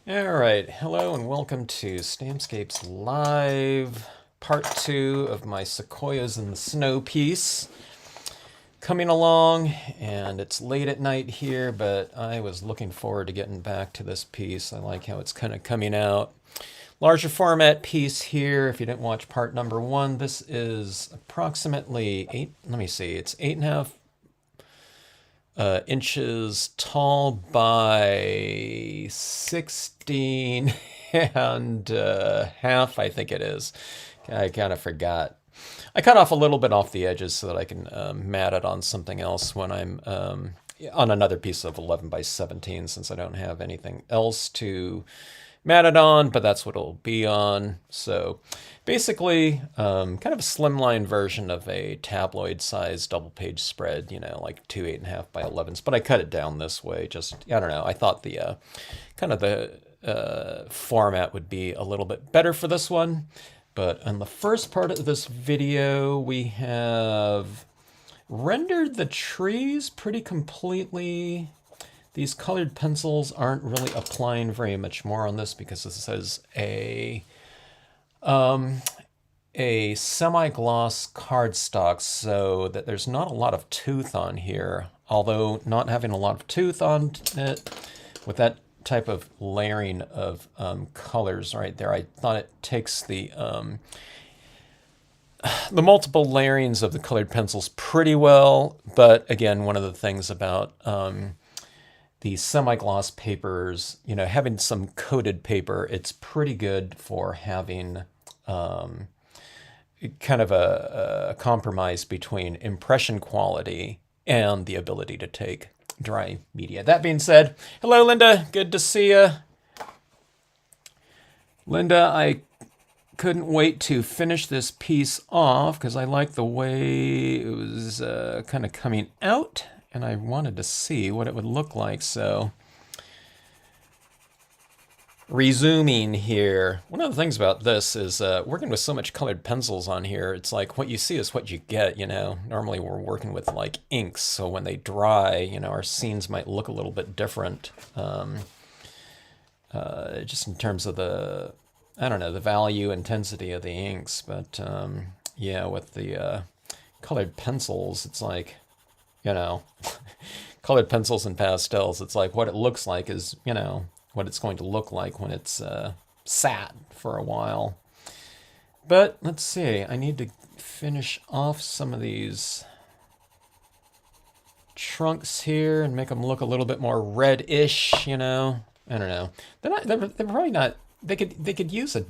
All right, hello and welcome to Stampscapes Live, part 2 of my Sequoias in the Snow piece. Coming along, and it's late at night here, but I was looking forward to getting back to this piece. I like how it's kind of coming out. Larger format piece here. If you didn't watch part number 1, this is approximately it's 8.5 inches tall by 16 and half, I think it is. I kind of forgot. I cut off a little bit off the edges so that I can mat it on something else when I'm on another piece of 11 by 17, since I don't have anything else to mat it on, but that's what it'll be on. So basically, kind of a slimline version of a tabloid size double page spread, like two 8.5 by 11s, but I cut it down this way. Just, I don't know, I thought the kind of the format would be a little bit better for this one. But in the first part of this video, we have rendered the trees pretty completely. These colored pencils aren't really applying very much more on this because this is a semi-gloss cardstock, so that there's not a lot of tooth on here. Although not having a lot of tooth on it, with that type of layering of colors right there, I thought it takes the multiple layerings of the colored pencils pretty well. But again, one of the things about the semi-gloss papers, having some coated paper, it's pretty good for having kind of a compromise between impression quality and the ability to take dry media. That being said, hello, Linda. Good to see you. Linda, I couldn't wait to finish this piece off because I like the way it was kind of coming out, and I wanted to see what it would look like. So resuming here, one of the things about this is working with so much colored pencils on here, it's like what you see is what you get, Normally we're working with like inks, so when they dry, our scenes might look a little bit different. Just in terms of the, I don't know, the value, intensity of the inks. But yeah, with the colored pencils, it's like, colored pencils and pastels, it's like what it looks like is, what it's going to look like when it's sat for a while. But let's see, I need to finish off some of these trunks here and make them look a little bit more reddish, I don't know. They're probably not, they could use a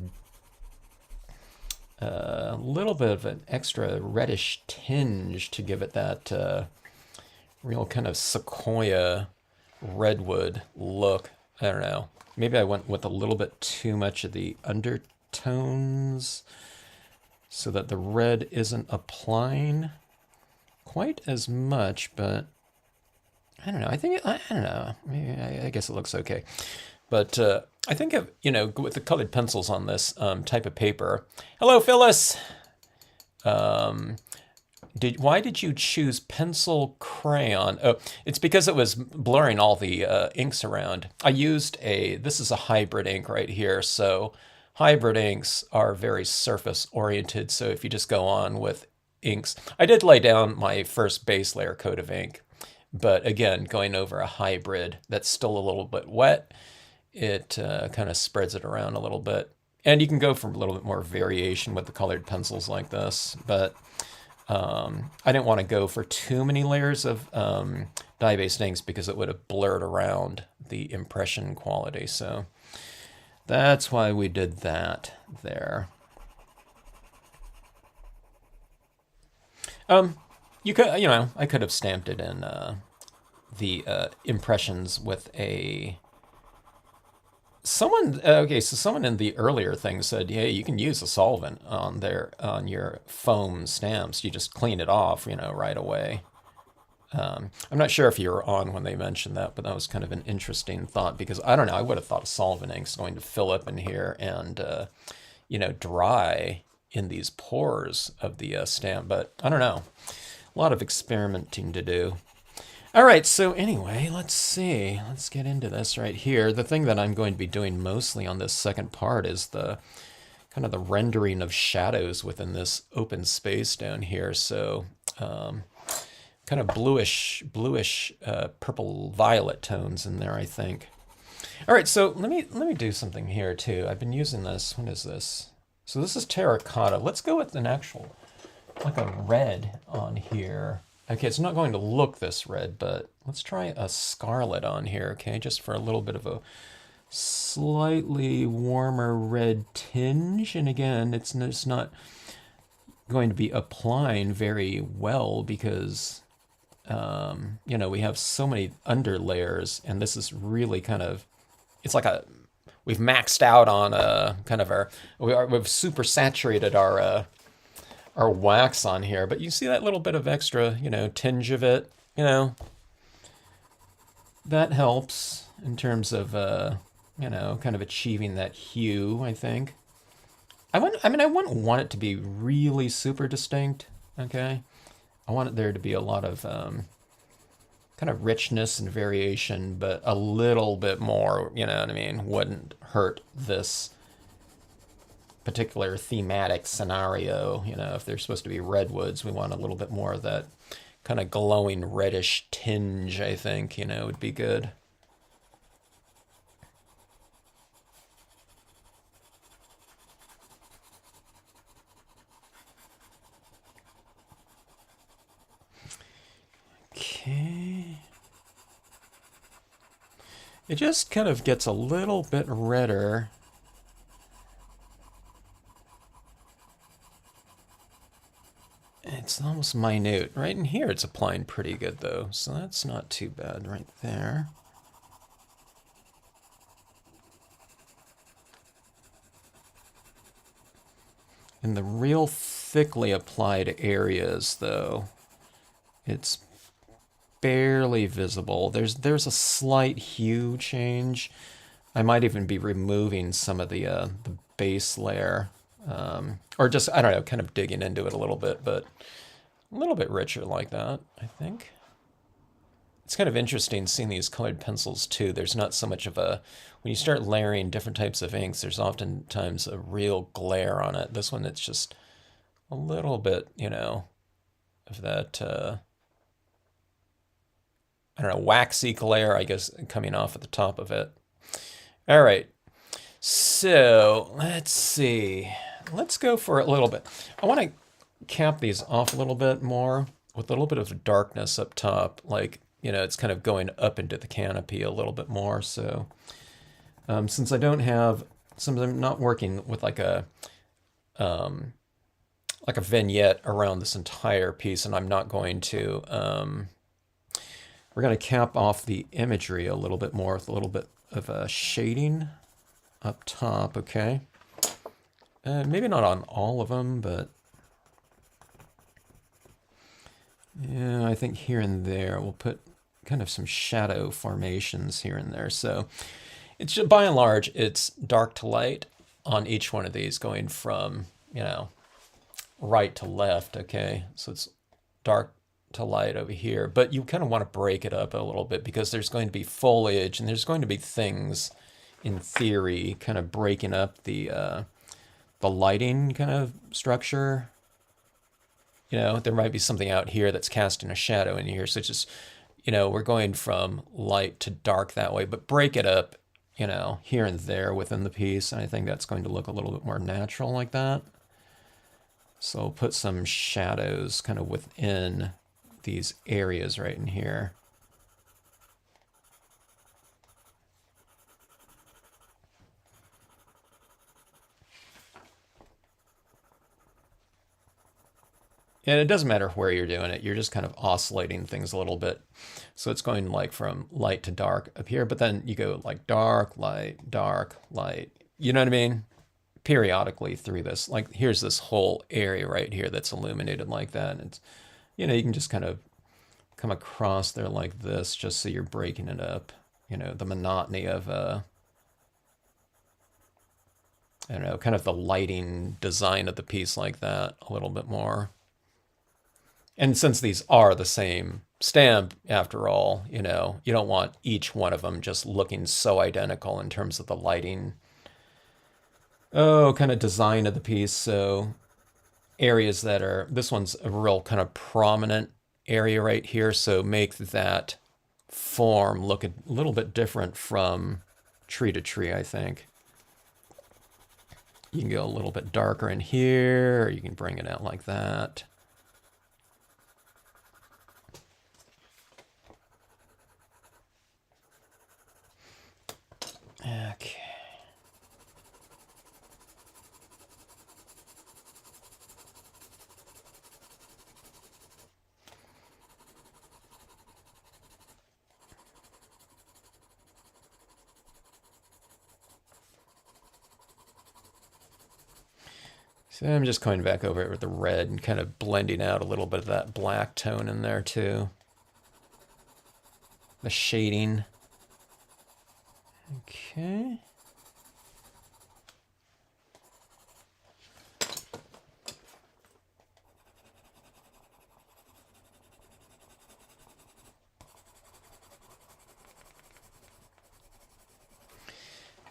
little bit of an extra reddish tinge to give it that real kind of sequoia redwood look. I don't know. Maybe I went with a little bit too much of the undertones so that the red isn't applying quite as much, but I don't know. I don't know. Maybe I guess it looks okay. But I think of, with the colored pencils on this type of paper. Hello, Phyllis. Why did you choose pencil crayon? Oh, it's because it was blurring all the inks around. I used this is a hybrid ink right here. So hybrid inks are very surface oriented. So if you just go on with inks, I did lay down my first base layer coat of ink. But again, going over a hybrid that's still a little bit wet, it kind of spreads it around a little bit. And you can go for a little bit more variation with the colored pencils like this. But I didn't want to go for too many layers of dye-based inks because it would have blurred around the impression quality. So that's why we did that there. You could, I could have stamped it in the impressions with a. Someone in the earlier thing said, "Yeah, you can use a solvent on your foam stamps. You just clean it off, right away." I'm not sure if you were on when they mentioned that, but that was kind of an interesting thought because I don't know. I would have thought a solvent ink's going to fill up in here and dry in these pores of the stamp, but I don't know. A lot of experimenting to do. All right, so anyway, let's see. Let's get into this right here. The thing that I'm going to be doing mostly on this second part is the kind of the rendering of shadows within this open space down here. So kind of bluish, purple violet tones in there, I think. All right, so let me do something here too. I've been using this. What is this? So this is terracotta. Let's go with an actual, like a red on here. Okay, it's not going to look this red, but let's try a scarlet on here, okay? Just for a little bit of a slightly warmer red tinge. And again, it's not going to be applying very well because, we have so many under layers, and this is really kind of, it's like we've maxed out on kind of we've super saturated our wax on here, but you see that little bit of extra, tinge of it, that helps in terms of, kind of achieving that hue, I think. I wouldn't want it to be really super distinct, okay? I want there to be a lot of kind of richness and variation, but a little bit more, you know what I mean, wouldn't hurt this particular thematic scenario. If they're supposed to be redwoods, we want a little bit more of that kind of glowing reddish tinge, I think, would be good. Okay. It just kind of gets a little bit redder. It's almost minute. Right in here it's applying pretty good though, so that's not too bad right there. In the real thickly applied areas though, it's barely visible. There's a slight hue change. I might even be removing some of the base layer. Or just, I don't know, kind of digging into it a little bit, but a little bit richer like that, I think. It's kind of interesting seeing these colored pencils too. There's not so much of when you start layering different types of inks, there's oftentimes a real glare on it. This one, it's just a little bit, of that, I don't know, waxy glare, I guess, coming off at the top of it. All right. So let's see. Let's go for a little bit. I want to cap these off a little bit more with a little bit of darkness up top. Like, it's kind of going up into the canopy a little bit more. So since I don't have, since I'm not working with like a vignette around this entire piece, and I'm not going to, we're going to cap off the imagery a little bit more with a little bit of a shading up top, okay? Maybe not on all of them, but yeah, I think here and there we'll put kind of some shadow formations here and there. So it's just, by and large, it's dark to light on each one of these, going from, right to left, okay? So it's dark to light over here, but you kind of want to break it up a little bit because there's going to be foliage and there's going to be things, in theory, kind of breaking up the lighting kind of structure. There might be something out here that's casting a shadow in here. So it's just, we're going from light to dark that way, but break it up, here and there within the piece. And I think that's going to look a little bit more natural like that. So I'll put some shadows kind of within these areas right in here. And it doesn't matter where you're doing it, you're just kind of oscillating things a little bit. So it's going like from light to dark up here, but then you go like dark, light, you know what I mean? Periodically through this. Like here's this whole area right here that's illuminated like that. And it's, you can just kind of come across there like this just so you're breaking it up. The monotony of, I don't know, kind of the lighting design of the piece like that a little bit more. And since these are the same stamp, after all, you know, you don't want each one of them just looking so identical in terms of the lighting. Oh, kind of design of the piece. So areas that are, this one's a real kind of prominent area right here. So make that form look a little bit different from tree to tree, I think. You can go a little bit darker in here, or you can bring it out like that. Okay. So I'm just going back over it with the red and kind of blending out a little bit of that black tone in there too. The shading. Okay.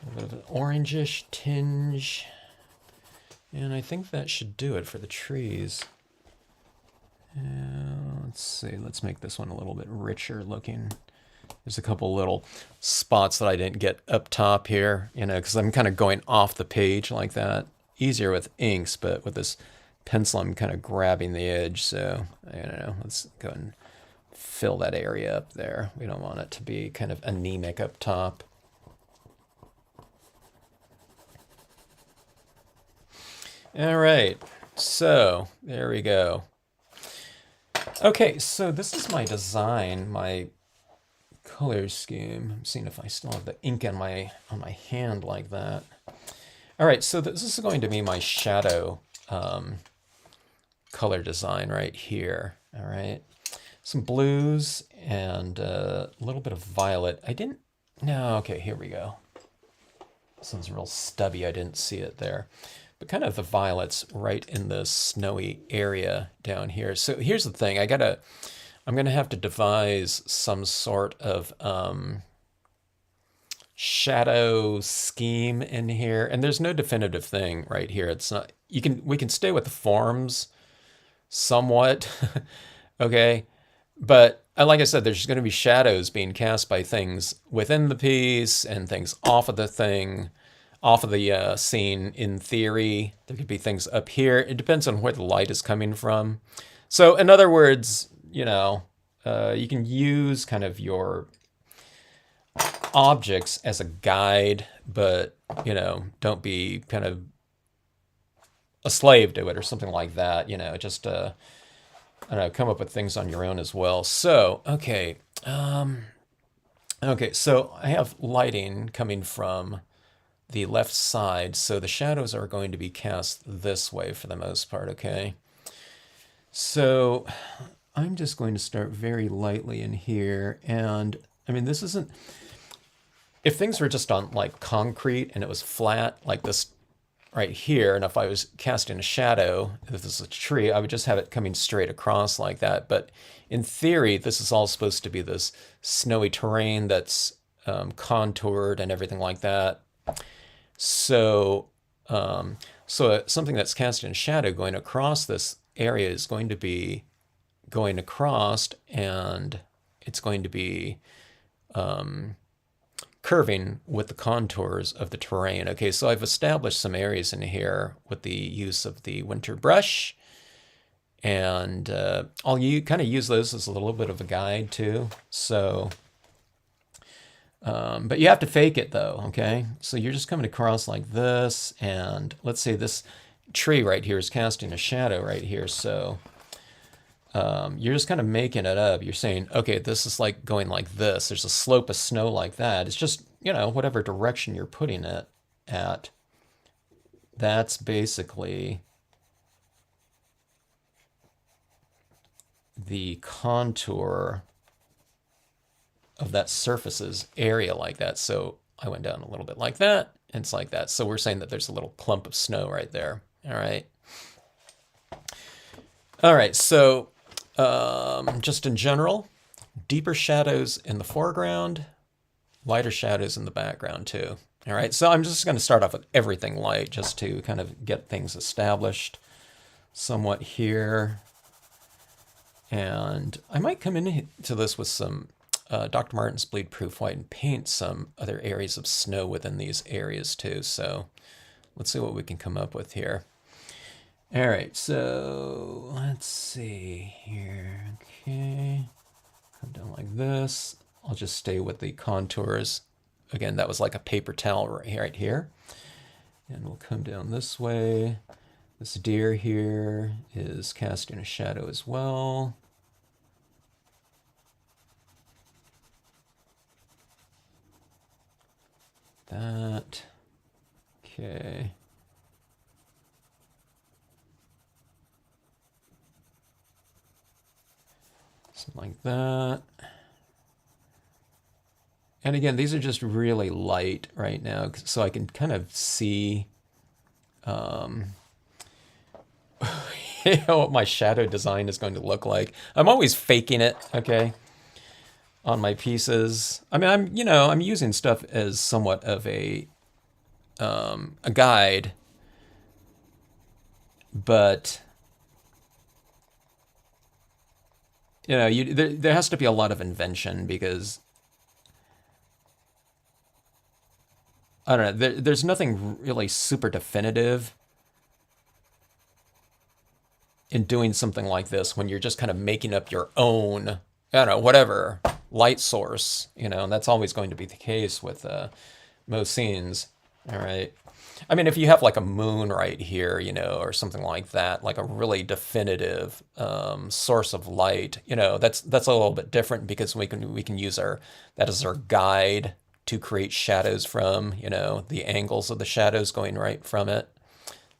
A bit of an orangish tinge. And I think that should do it for the trees. Let's see, let's make this one a little bit richer looking. There's a couple little spots that I didn't get up top here, you know, because I'm kind of going off the page like that. Easier with inks, but with this pencil, I'm kind of grabbing the edge. So, I don't know, let's go and fill that area up there. We don't want it to be kind of anemic up top. All right, so there we go. Okay, so this is my design, my color scheme. I'm seeing if I still have the ink on my hand like that. All right, so this is going to be my shadow color design right here. All right, some blues and a little bit of violet. No, okay, here we go. This one's real stubby, I didn't see it there. But kind of the violets right in the snowy area down here. So here's the thing, I'm gonna have to devise some sort of shadow scheme in here, and there's no definitive thing right here. It's not, we can stay with the forms somewhat, okay? But like I said, there's going to be shadows being cast by things within the piece and things off of the thing, off of the scene. In theory, there could be things up here. It depends on where the light is coming from. So in other words, you know, you can use kind of your objects as a guide, but, you know, don't be kind of a slave to it or something like that. You know, just, I don't know, come up with things on your own as well. So, okay. Okay, so I have lighting coming from the left side, so the shadows are going to be cast this way for the most part, okay? So I'm just going to start very lightly in here, and I mean, this isn't, if things were just on like concrete and it was flat like this right here, and if I was casting a shadow, if this is a tree, I would just have it coming straight across like that. But in theory, this is all supposed to be this snowy terrain that's contoured and everything like that. So, something that's cast in shadow going across this area is going to be going across, and it's going to be curving with the contours of the terrain. Okay, so I've established some areas in here with the use of the winter brush, and I'll kind of use those as a little bit of a guide too. So, but you have to fake it though, okay? So you're just coming across like this, and let's say this tree right here is casting a shadow right here, so you're just kind of making it up. You're saying, okay, this is like going like this. There's a slope of snow like that. It's just, you know, whatever direction you're putting it at. That's basically the contour of that surface's area like that. So I went down a little bit like that, and it's like that. So we're saying that there's a little clump of snow right there. All right. All right, so just in general, deeper shadows in the foreground, lighter shadows in the background too. All right, so I'm just going to start off with everything light just to kind of get things established somewhat here. And I might come into this with some Dr. Martin's Bleed Proof White and paint some other areas of snow within these areas too. So let's see what we can come up with here. All right, so let's see here. Okay, come down like this. I'll just stay with the contours. Again, that was like a paper towel right here. And we'll come down this way. This deer here is casting a shadow as well. That. Okay. Something like that. And again, these are just really light right now, so I can kind of see what my shadow design is going to look like. I'm always faking it, okay, on my pieces. I mean, I'm using stuff as somewhat of a guide, but there has to be a lot of invention because I don't know. There's nothing really super definitive in doing something like this when you're just kind of making up your own, I don't know, whatever light source, and that's always going to be the case with most scenes. All right. I mean, if you have like a moon right here, or something like that, like a really definitive source of light, that's a little bit different because we can use that as our guide to create shadows from, the angles of the shadows going right from it.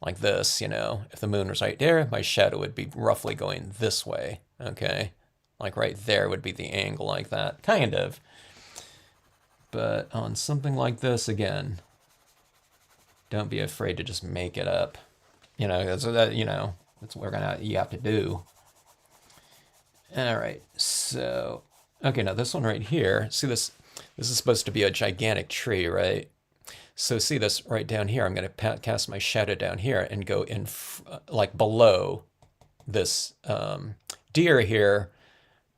Like this, if the moon was right there, my shadow would be roughly going this way, okay? Like right there would be the angle like that, kind of. But on something like this, again, don't be afraid to just make it up. That's what you have to do. All right, so, okay, now this one right here, see this is supposed to be a gigantic tree, right? So see this right down here, I'm going to cast my shadow down here and go in like below this deer here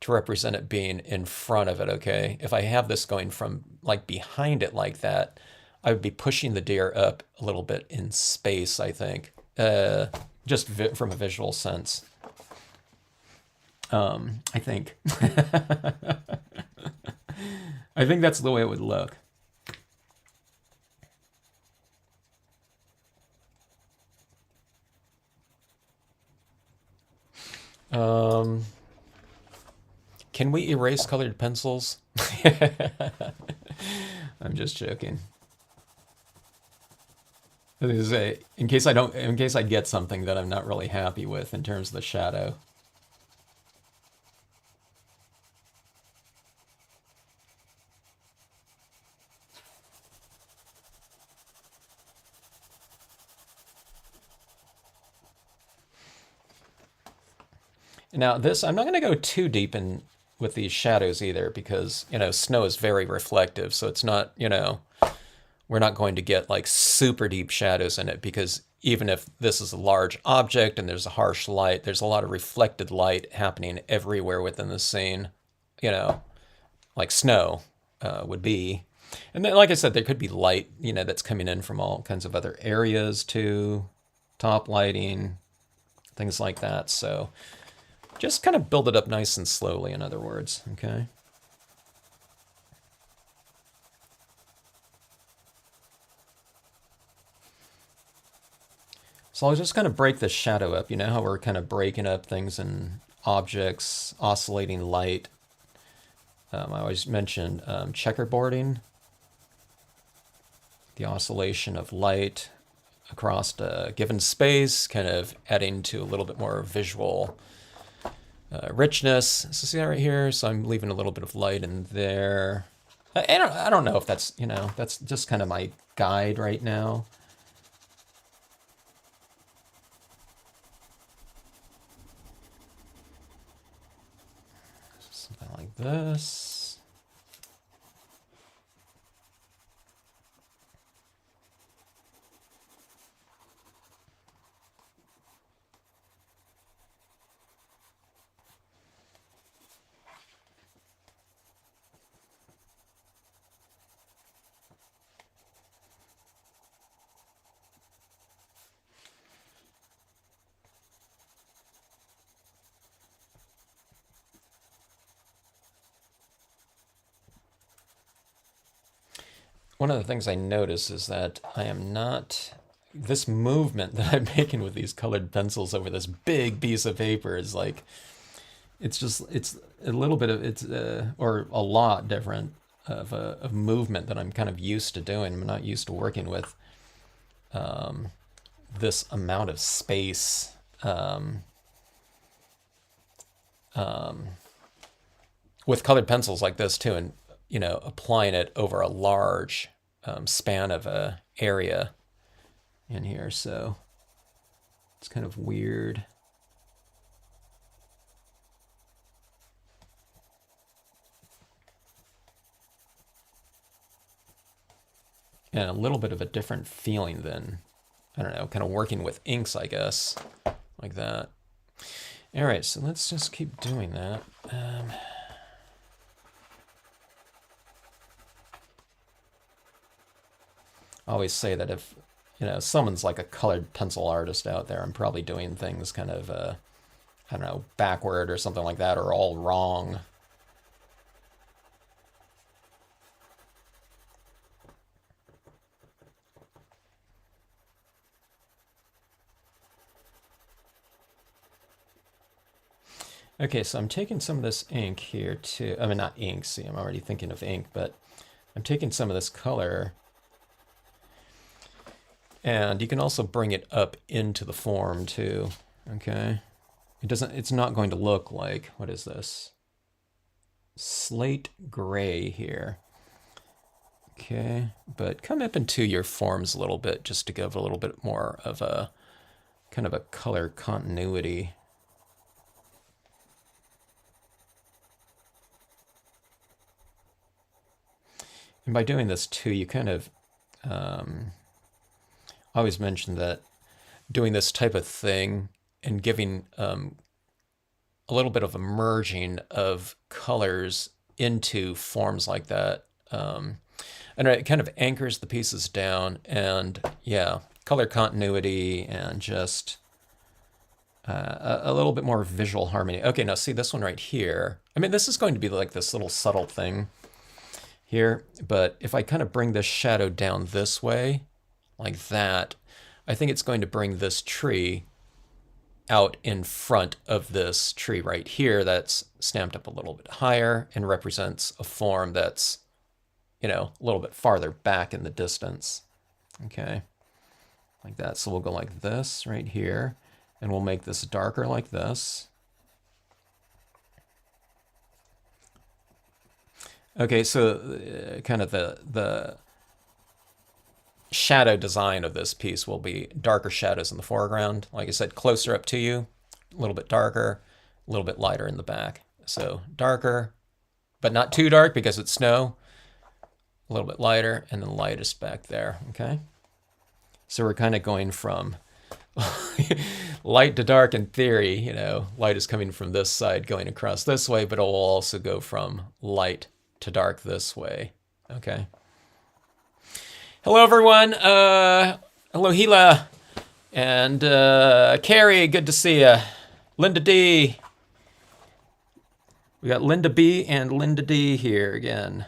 to represent it being in front of it, okay? If I have this going from like behind it like that, I would be pushing the deer up a little bit in space, I think, just from a visual sense. I think. I think that's the way it would look. Can we erase colored pencils? I'm just joking. In case I get something that I'm not really happy with in terms of the shadow. Now this, I'm not going to go too deep in with these shadows either because, snow is very reflective. So it's not, we're not going to get like super deep shadows in it because even if this is a large object and there's a harsh light, there's a lot of reflected light happening everywhere within the scene, like snow would be. And then, like I said, there could be light, that's coming in from all kinds of other areas too, top lighting, things like that. So just kind of build it up nice and slowly, in other words, okay? So I'll just kind of break the shadow up. You know how we're kind of breaking up things in objects, oscillating light. I always mention checkerboarding, the oscillation of light across a given space, kind of adding to a little bit more visual richness. So see that right here? So I'm leaving a little bit of light in there. I don't know if that's, that's just kind of my guide right now. Something like this. One of the things I notice is that I am not, this movement that I'm making with these colored pencils over this big piece of paper is like, it's a little bit of, or a lot different of movement that I'm kind of used to doing. I'm not used to working with this amount of space. With colored pencils like this too, and applying it over a large span of a area in here, so it's kind of weird. And a little bit of a different feeling than, I don't know, kind of working with inks, I guess, like that. All right, so let's just keep doing that. I always say that if someone's like a colored pencil artist out there, I'm probably doing things kind of I don't know, backward or something like that, or all wrong. Okay, so I'm taking some of this ink here too. I mean, not ink, see, I'm already thinking of ink, but I'm taking some of this color. And you can also bring it up into the form too, okay? It's not going to look like, what is this? Slate gray here. Okay, but come up into your forms a little bit just to give a little bit more of a kind of a color continuity. And by doing this too, you kind of always mention that doing this type of thing and giving a little bit of a merging of colors into forms like that, and it kind of anchors the pieces down, and yeah, color continuity and just a little bit more visual harmony. Okay, now see this one right here. I mean, this is going to be like this little subtle thing here, but if I kind of bring this shadow down this way, like that, I think it's going to bring this tree out in front of this tree right here that's stamped up a little bit higher and represents a form that's, a little bit farther back in the distance. Okay, like that. So we'll go like this right here, and we'll make this darker like this. Okay, so kind of the shadow design of this piece will be darker shadows in the foreground. Like I said, closer up to you, a little bit darker, a little bit lighter in the back. So darker, but not too dark because it's snow. A little bit lighter, and then lightest back there, okay? So we're kind of going from light to dark in theory, light is coming from this side going across this way, but it will also go from light to dark this way, okay? Hello, everyone. Hello, Gila. And Carrie, good to see you. Linda D. We got Linda B and Linda D here again.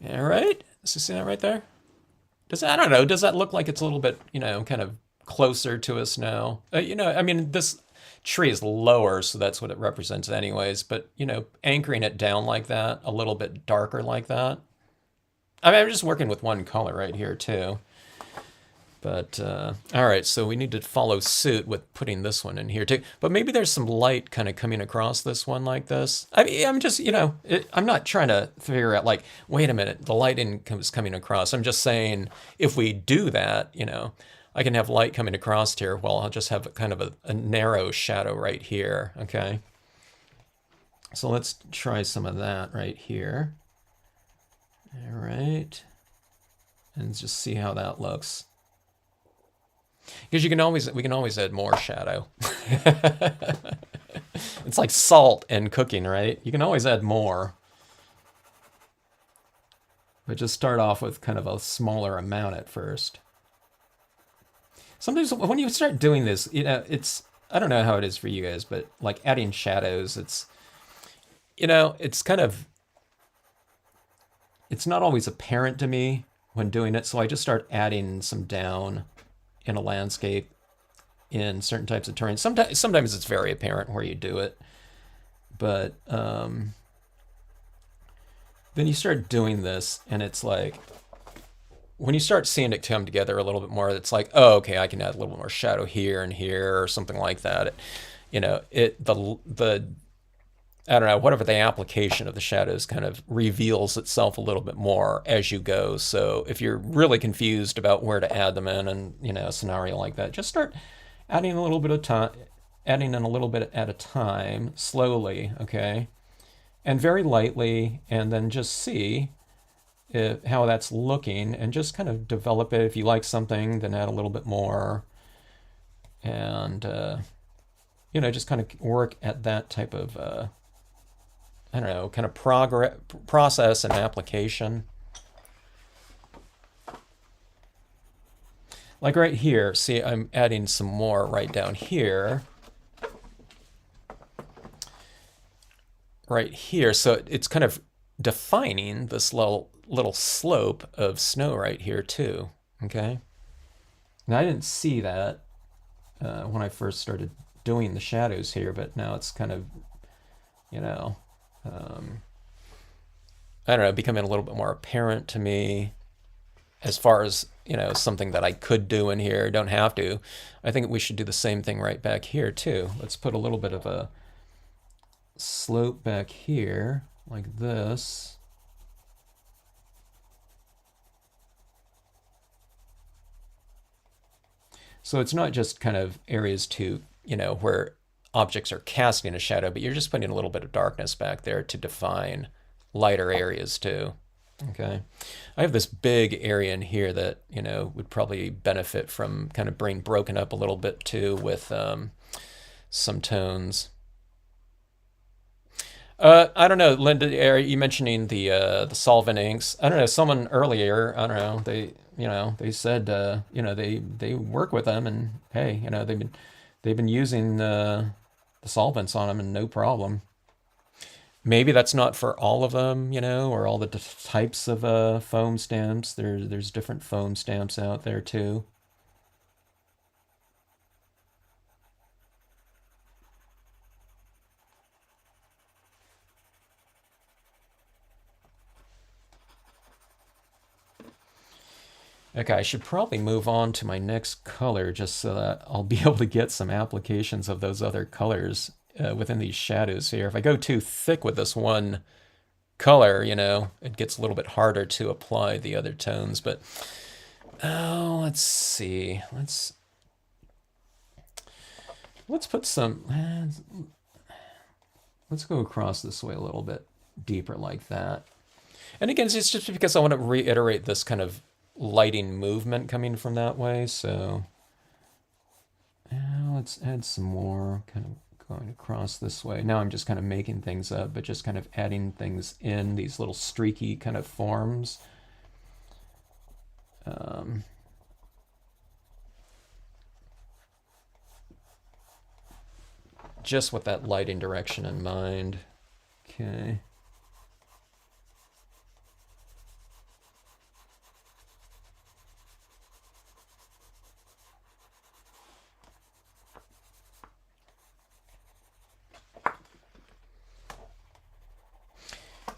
All right. So see that right there? I don't know. Does that look like it's a little bit, kind of closer to us now? I mean, this tree is lower, so that's what it represents anyways, but anchoring it down like that, a little bit darker like that. I mean, I'm just working with one color right here too. But all right, so we need to follow suit with putting this one in here too. But maybe there's some light kind of coming across this one like this. I mean, I'm just, I'm not trying to figure out like, wait a minute, the light is coming across. I'm just saying if we do that, I can have light coming across here. Well, I'll just have kind of a narrow shadow right here, okay? So let's try some of that right here. All right. And just see how that looks. Because we can always add more shadow. It's like salt and cooking, right? You can always add more. But just start off with kind of a smaller amount at first. Sometimes when you start doing this, it's, I don't know how it is for you guys, but like adding shadows, it's, it's kind of, it's not always apparent to me when doing it. So I just start adding some down in a landscape in certain types of terrain. Sometimes it's very apparent where you do it, but then you start doing this and it's like, when you start seeing it come together a little bit more, it's like, oh, okay, I can add a little more shadow here and here or something like that. The I don't know, whatever the application of the shadows kind of reveals itself a little bit more as you go. So if you're really confused about where to add them in and, a scenario like that, just start adding a little bit of time, adding in a little bit at a time, slowly, okay? And very lightly, and then just see how that's looking and just kind of develop it. If you like something, then add a little bit more. And, just kind of work at that type of, I don't know, kind of process and application. Like right here, see, I'm adding some more right down here. Right here, so it's kind of defining this little slope of snow right here too, okay? Now I didn't see that when I first started doing the shadows here, but now it's kind of, I don't know, becoming a little bit more apparent to me as far as, something that I could do in here. Don't have to. I think we should do the same thing right back here too. Let's put a little bit of a slope back here like this. So it's not just kind of areas to, where objects are casting a shadow, but you're just putting a little bit of darkness back there to define lighter areas too. Okay. I have this big area in here that, would probably benefit from kind of being broken up a little bit too with some tones. I don't know, Linda, are you mentioning the solvent inks? I don't know, someone earlier, I don't know, they said, they work with them and hey, they've been using the solvents on them and no problem. Maybe that's not for all of them, or all the types of foam stamps. There's different foam stamps out there too. Okay, I should probably move on to my next color just so that I'll be able to get some applications of those other colors within these shadows here. If I go too thick with this one color, it gets a little bit harder to apply the other tones. But oh, let's see. Let's put some. Let's go across this way a little bit deeper like that. And again, it's just because I want to reiterate this kind of lighting movement coming from that way. So let's add some more kind of going across this way. Now I'm just kind of making things up, but just kind of adding things in these little streaky kind of forms. Just with that lighting direction in mind. Okay.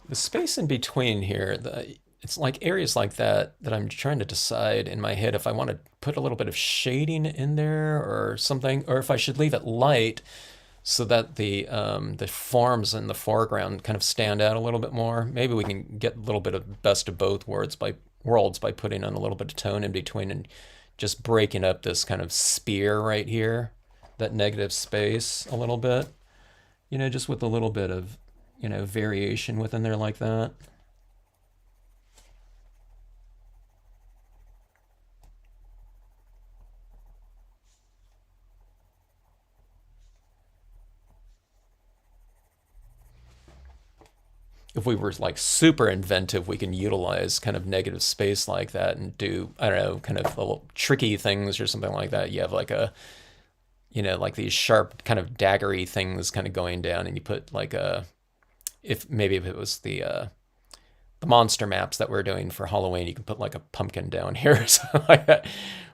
The space in between here, it's like areas like that I'm trying to decide in my head if I want to put a little bit of shading in there or something, or if I should leave it light so that the forms in the foreground kind of stand out a little bit more. Maybe we can get a little bit of best of both worlds by putting on a little bit of tone in between and just breaking up this kind of spear right here, that negative space a little bit, just with a little bit of, variation within there like that. If we were like super inventive, we can utilize kind of negative space like that and do, I don't know, kind of little tricky things or something like that. You have like like these sharp kind of daggery things kind of going down, and you put like if it was the monster maps that we're doing for Halloween, you can put like a pumpkin down here or something like that.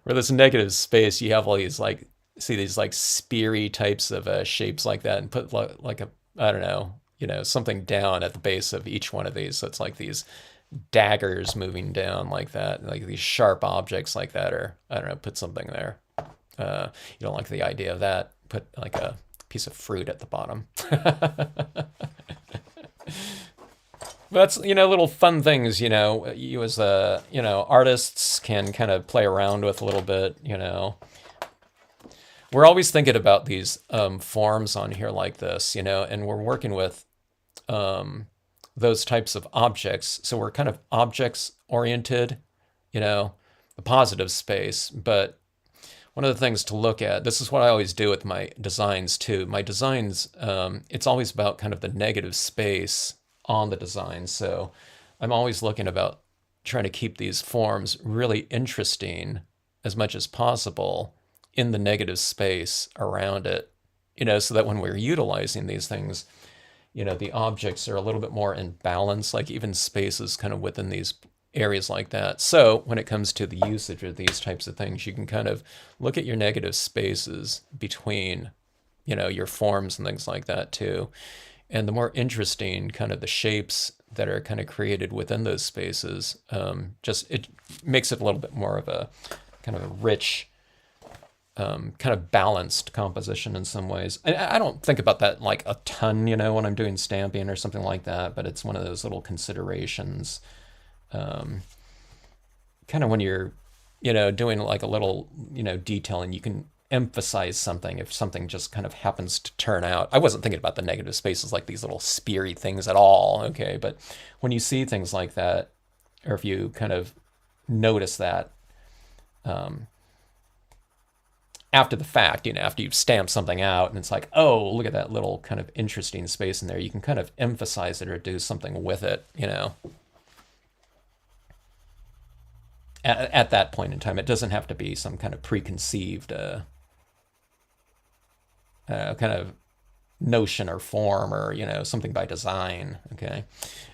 Where this negative space, you have all these like, see these like speary types of shapes like that, and put like a, I don't know, something down at the base of each one of these. So it's like these daggers moving down like that, like these sharp objects like that, or I don't know, put something there. You don't like the idea of that, put like a piece of fruit at the bottom. That's, little fun things, you as artists can kind of play around with a little bit, We're always thinking about these forms on here like this, and we're working with those types of objects. So we're kind of objects oriented, the positive space. But one of the things to look at, this is what I always do with my designs too. My designs, it's always about kind of the negative space on the design. So I'm always looking about trying to keep these forms really interesting as much as possible in the negative space around it, so that when we're utilizing these things, the objects are a little bit more in balance, like even spaces kind of within these areas like that. So when it comes to the usage of these types of things, you can kind of look at your negative spaces between, your forms and things like that too. And the more interesting kind of the shapes that are kind of created within those spaces, just it makes it a little bit more of a kind of a rich, kind of balanced composition in some ways. I don't think about that like a ton, when I'm doing stamping or something like that, but it's one of those little considerations. Kind of when you're, doing like a little, detailing, you can emphasize something if something just kind of happens to turn out. I wasn't thinking about the negative spaces like these little speary things at all, okay? But when you see things like that, or if you kind of notice that, after the fact, after you've stamped something out and it's like, oh, look at that little kind of interesting space in there, you can kind of emphasize it or do something with it, at that point in time. It doesn't have to be some kind of preconceived kind of notion or form or, something by design, okay?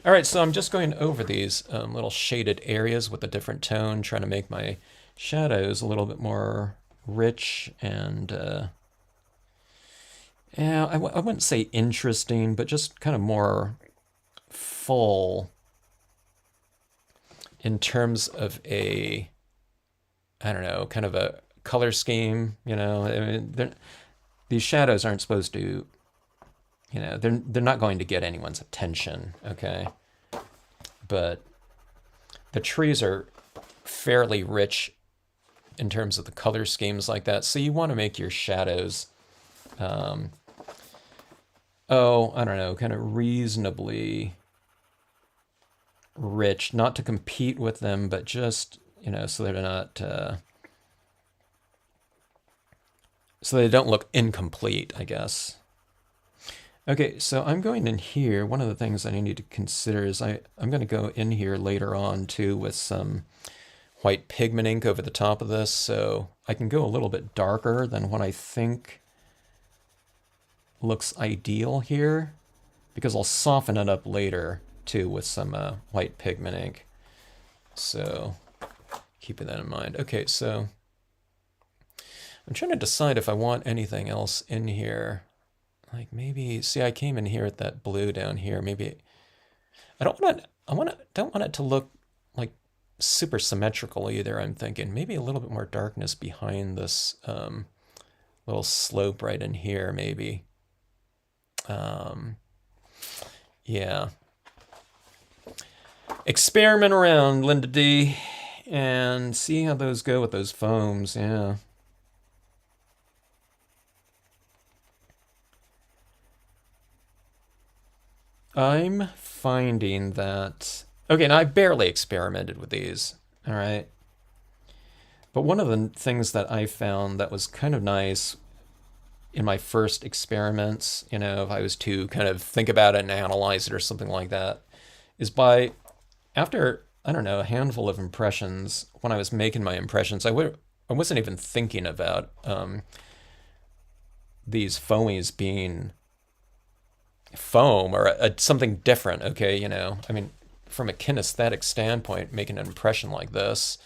All right, so I'm just going over these little shaded areas with a different tone, trying to make my shadows a little bit more rich and, yeah, I wouldn't say interesting, but just kind of more full in terms of I don't know, kind of a color scheme, I mean, these shadows aren't supposed to, they're not going to get anyone's attention, okay? But the trees are fairly rich in terms of the color schemes like that. So you want to make your shadows, I don't know, kind of reasonably rich, not to compete with them, but just, so they're not, so they don't look incomplete, I guess. Okay, so I'm going in here. One of the things I need to consider is I'm going to go in here later on too with some white pigment ink over the top of this, so I can go a little bit darker than what I think looks ideal here, because I'll soften it up later too with some white pigment ink. So keeping that in mind. Okay, so I'm trying to decide if I want anything else in here. Like maybe, see, I came in here at that blue down here. Maybe I don't want it to look like super symmetrical either. I'm thinking maybe a little bit more darkness behind this little slope right in here, maybe. Yeah. Experiment around, Linda D. and see how those go with those foams. Yeah. I'm finding that. Okay, now I barely experimented with these. All right. But one of the things that I found that was kind of nice in my first experiments, if I was to kind of think about it and analyze it or something like that, is by after, I don't know, a handful of impressions, when I was making my impressions, I wasn't even thinking about these foamies being foam or something different. Okay, I mean, from a kinesthetic standpoint, making an impression like this,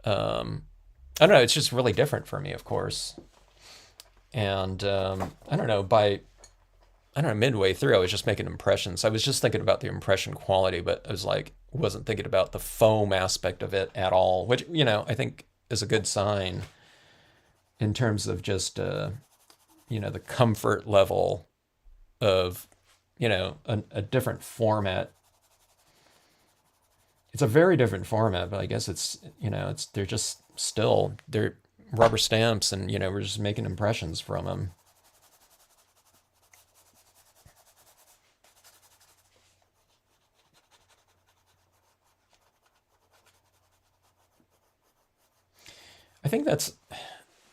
I don't know, it's just really different for me, of course. And I don't know, midway through, I was just making impressions. I was just thinking about the impression quality, but I was like, wasn't thinking about the foam aspect of it at all, which, I think is a good sign in terms of just, the comfort level of, a different format. It's a very different format, but I guess they're just still, they're rubber stamps and, we're just making impressions from them. I think that's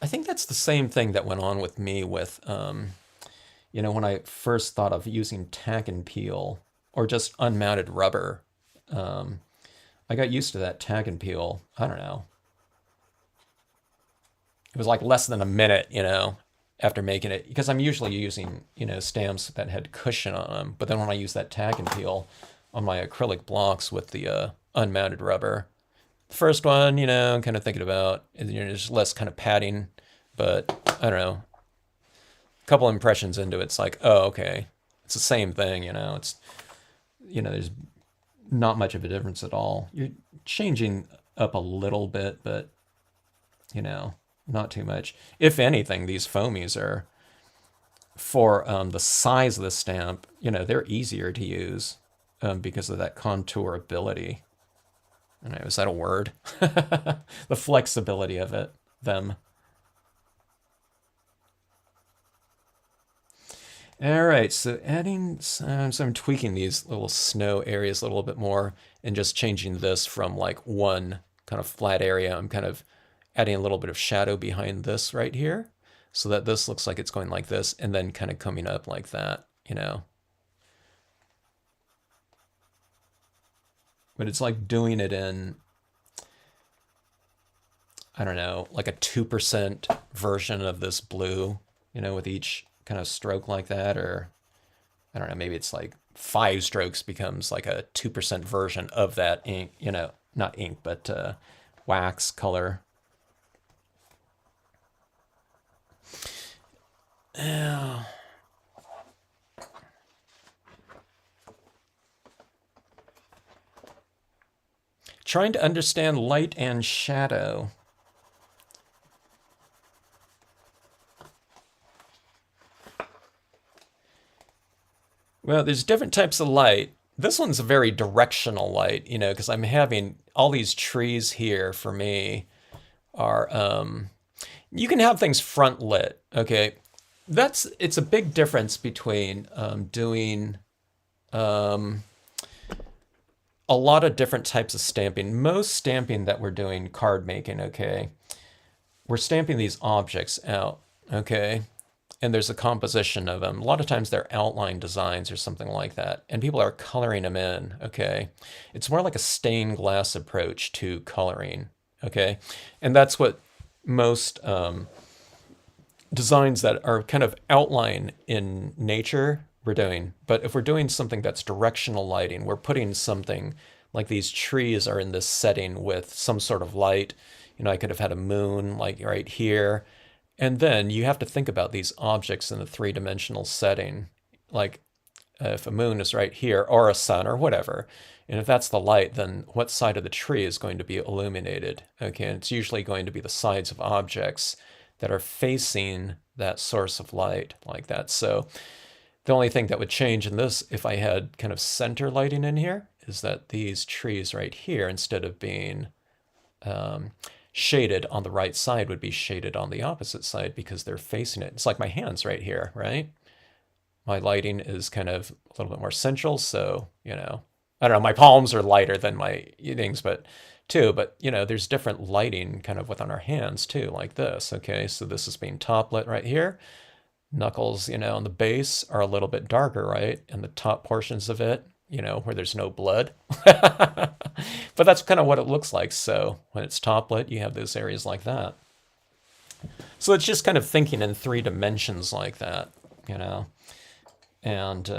I think that's the same thing that went on with me with when I first thought of using tack and peel or just unmounted rubber. Um, I got used to that tack and peel. I don't know. It was like less than a minute, after making it, because I'm usually using, stamps that had cushion on them. But then when I use that tack and peel on my acrylic blocks with the unmounted rubber, the first one, I'm kind of thinking about, there's less kind of padding, but I don't know. A couple impressions into it, it's like, oh, okay, it's the same thing, It's, there's not much of a difference at all. You're changing up a little bit, but not too much. If anything, these foamies are for the size of the stamp. They're easier to use because of that contourability. I don't know, is that a word? The flexibility of it, them. All right, so so I'm tweaking these little snow areas a little bit more and just changing this from like one kind of flat area. I'm kind of adding a little bit of shadow behind this right here so that this looks like it's going like this and then kind of coming up like that. But it's like doing it in, I don't know, like a 2% version of this blue, with each kind of stroke like that, or I don't know, maybe it's like 5 strokes becomes like a 2% version of that ink, not ink, but wax color. Yeah. Trying to understand light and shadow. Well, there's different types of light. This one's a very directional light, because I'm having all these trees here for me are, you can have things front lit, okay? It's a big difference between doing a lot of different types of stamping. Most stamping that we're doing, card making, okay, we're stamping these objects out, okay? And there's a composition of them. A lot of times they're outline designs or something like that, and people are coloring them in, okay? It's more like a stained glass approach to coloring, okay? And that's what most designs that are kind of outline in nature we're doing. But if we're doing something that's directional lighting, we're putting something like these trees are in this setting with some sort of light. I could have had a moon like right here. And then you have to think about these objects in a three-dimensional setting. Like if a moon is right here or a sun or whatever. And if that's the light, then what side of the tree is going to be illuminated? Okay, and it's usually going to be the sides of objects that are facing that source of light like that. So the only thing that would change in this, if I had kind of center lighting in here, is that these trees right here, instead of being shaded on the right side would be shaded on the opposite side because they're facing it. It's like my hands right here, right? My lighting is kind of a little bit more central, so, I don't know, my palms are lighter than my things, but there's different lighting kind of within our hands too, like this, okay? So this is being top lit right here. Knuckles, on the base are a little bit darker, right? And the top portions of it, where there's no blood. But that's kind of what it looks like. So when it's top lit, you have those areas like that. So it's just kind of thinking in 3 dimensions like that, and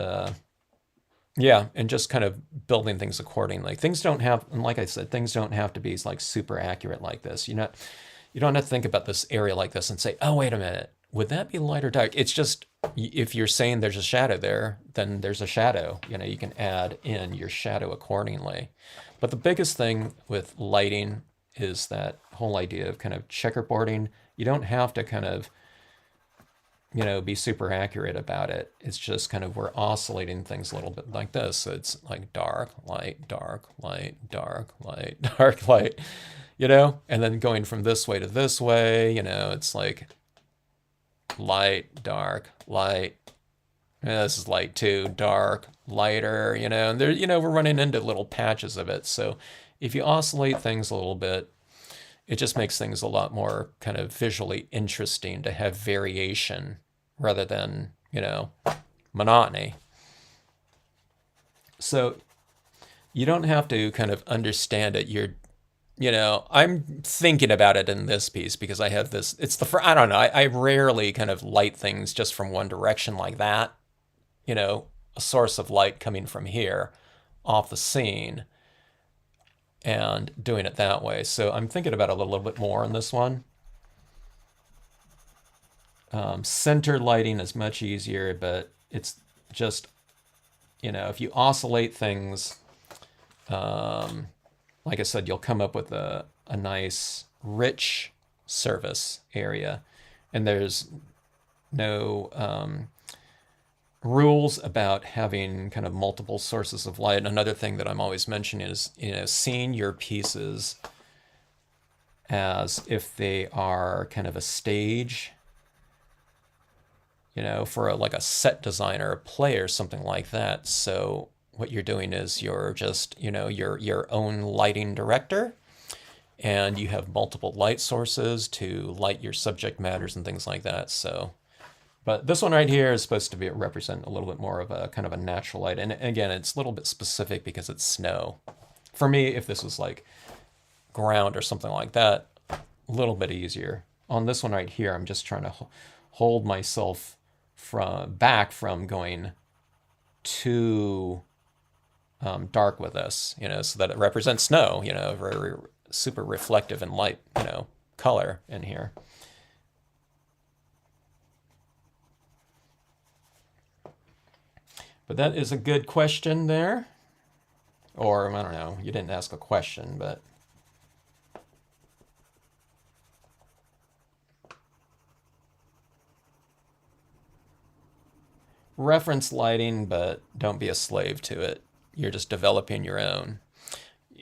yeah, and just kind of building things accordingly. Things don't have, and like I said, things don't have to be like super accurate like this. You don't have to think about this area like this and say, oh, wait a minute, would that be light or dark? It's just, if you're saying there's a shadow there, then there's a shadow. You can add in your shadow accordingly. But the biggest thing with lighting is that whole idea of kind of checkerboarding. You don't have to kind of, be super accurate about it. It's just kind of, we're oscillating things a little bit like this. So it's like dark, light, dark, light, dark, light, dark, light, and then going from this way to this way, it's like light, dark, light. Yeah, this is light too, dark, lighter, and there, we're running into little patches of it. So if you oscillate things a little bit, it just makes things a lot more kind of visually interesting to have variation rather than, monotony. So you don't have to kind of understand it. I'm thinking about it in this piece because I have this, I don't know, I rarely kind of light things just from one direction like that. A source of light coming from here off the scene and doing it that way. So I'm thinking about it a little bit more in this one. Center lighting is much easier, but it's just, if you oscillate things, like I said, you'll come up with a nice, rich surface area. And there's no rules about having kind of multiple sources of light. Another thing that I'm always mentioning is, seeing your pieces as if they are kind of a stage, for like a set designer, a play or something like that. So what you're doing is you're just, your own lighting director, and you have multiple light sources to light your subject matters and things like that. So, but this one right here is supposed to represent a little bit more of a kind of a natural light. And again, it's a little bit specific because it's snow. For me, if this was like ground or something like that, a little bit easier. On this one right here, I'm just trying to hold myself back from going too dark with this, so that it represents snow, very super reflective and light, color in here. But that is a good question there. Or, I don't know, you didn't ask a question, but reference lighting, but don't be a slave to it. You're just developing your own.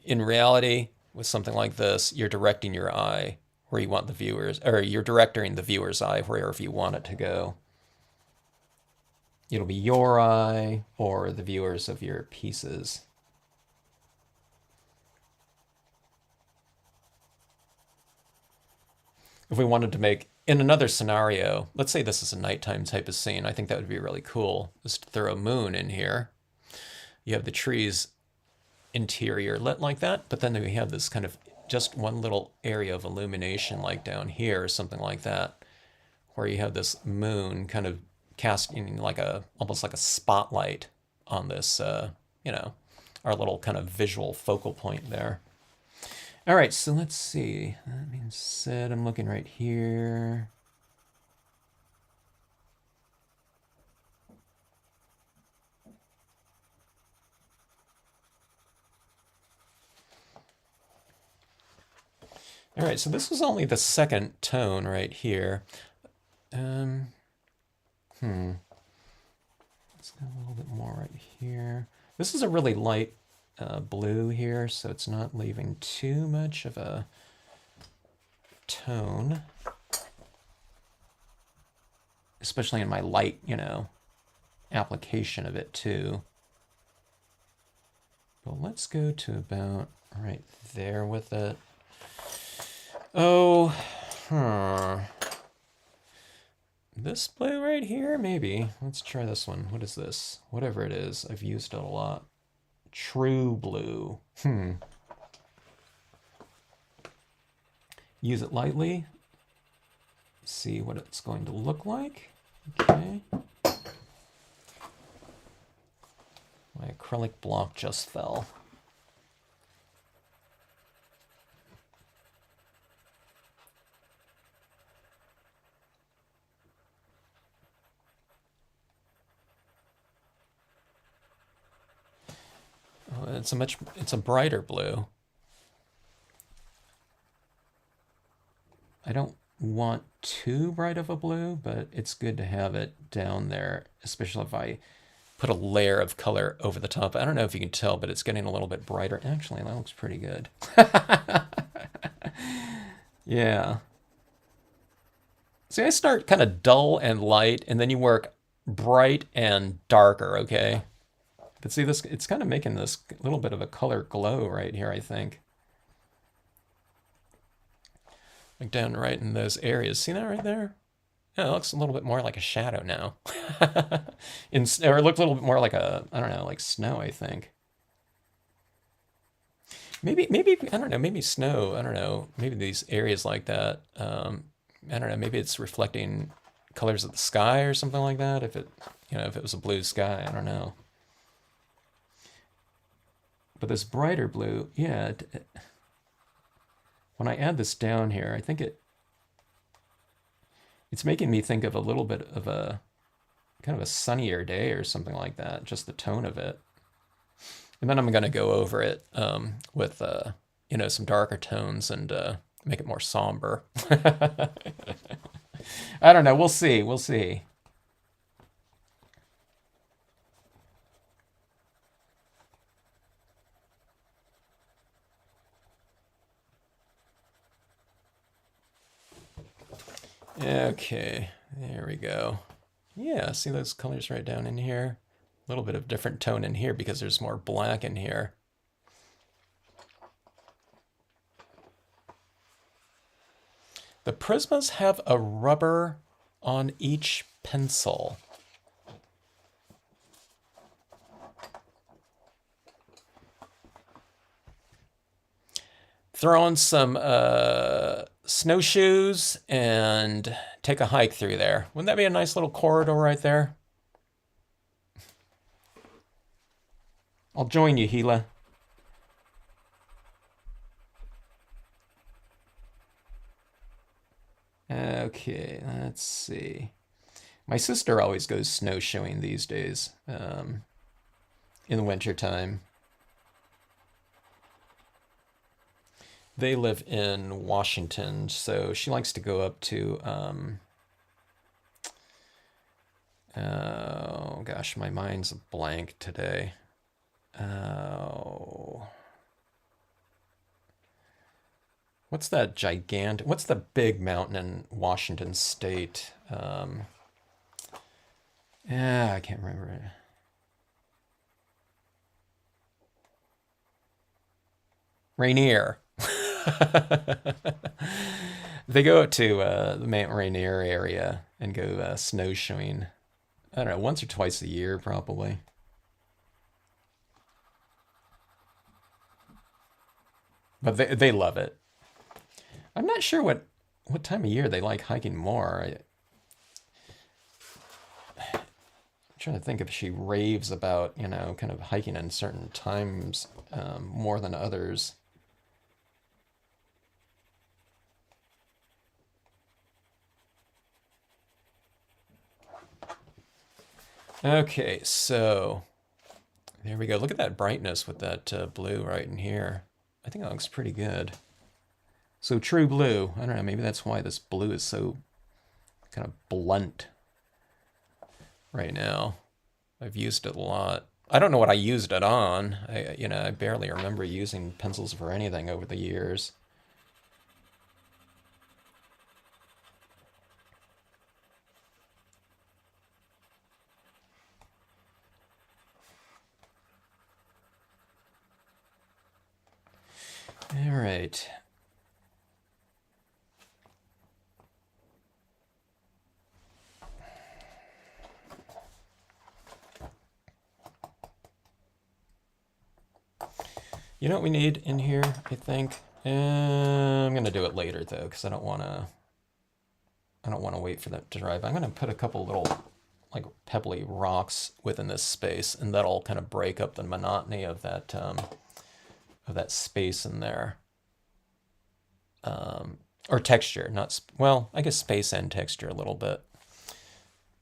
In reality, with something like this, you're directing your eye where you want the viewers, or you're directing the viewer's eye wherever you want it to go. It'll be your eye or the viewers of your pieces. If we wanted to make, in another scenario, let's say this is a nighttime type of scene, I think that would be really cool, is to throw a moon in here. You have the trees interior lit like that, but then we have this kind of just one little area of illumination like down here or something like that, where you have this moon kind of casting like almost like a spotlight on this, our little kind of visual focal point there. All right, so let's see. That being said, I'm looking right here. All right, so this was only the second tone right here. Let's go a little bit more right here. This is a really light blue here, so it's not leaving too much of a tone, especially in my light, application of it too. But let's go to about right there with it. Oh, this blue right here, maybe. Let's try this one. What is this? Whatever it is, I've used it a lot. True blue. Use it lightly. See what it's going to look like. Okay. My acrylic block just fell. Oh, it's a brighter blue. I don't want too bright of a blue, but it's good to have it down there, especially if I put a layer of color over the top. I don't know if you can tell, but it's getting a little bit brighter. Actually, that looks pretty good. Yeah. See, I start kind of dull and light, and then you work bright and darker, okay? But see, this, it's kind of making this little bit of a color glow right here, I think. Like down right in those areas. See that right there? Yeah, it looks a little bit more like a shadow now. Or it looks a little bit more like a, I don't know, like snow, I think. Maybe, I don't know, maybe snow, I don't know, maybe these areas like that, I don't know, maybe it's reflecting colors of the sky or something like that, if it, if it was a blue sky, I don't know. But this brighter blue, yeah, when I add this down here, I think it's making me think of a little bit of a kind of a sunnier day or something like that, just the tone of it. And then I'm going to go over it with, some darker tones and make it more somber. I don't know. We'll see. We'll see. Okay, there we go. Yeah, see those colors right down in here? A little bit of different tone in here because there's more black in here. The Prismas have a rubber on each pencil. Throw on some snowshoes and take a hike through there. Wouldn't that be a nice little corridor right there? I'll join you, Gila. Okay, let's see. My sister always goes snowshoeing these days in the wintertime. They live in Washington, so she likes to go up to, oh gosh, my mind's a blank today. Oh. What's that gigantic, what's the big mountain in Washington State? Yeah, I can't remember it. Rainier. They go to the Mount Rainier area and go snowshoeing. I don't know, once or twice a year, probably. But they love it. I'm not sure what time of year they like hiking more. I'm trying to think if she raves about, kind of hiking in certain times more than others. Okay, so there we go. Look at that brightness with that blue right in here. I think that looks pretty good. So true blue. I don't know, maybe that's why this blue is so kind of blunt right now. I've used it a lot. I don't know what I used it on. I barely remember using pencils for anything over the years. All right. You know what we need in here, I think? I'm gonna do it later though, because I don't wanna wait for that to dry. But I'm gonna put a couple little like pebbly rocks within this space, and that'll kind of break up the monotony of that space in there. Or texture, not well, I guess space and texture a little bit.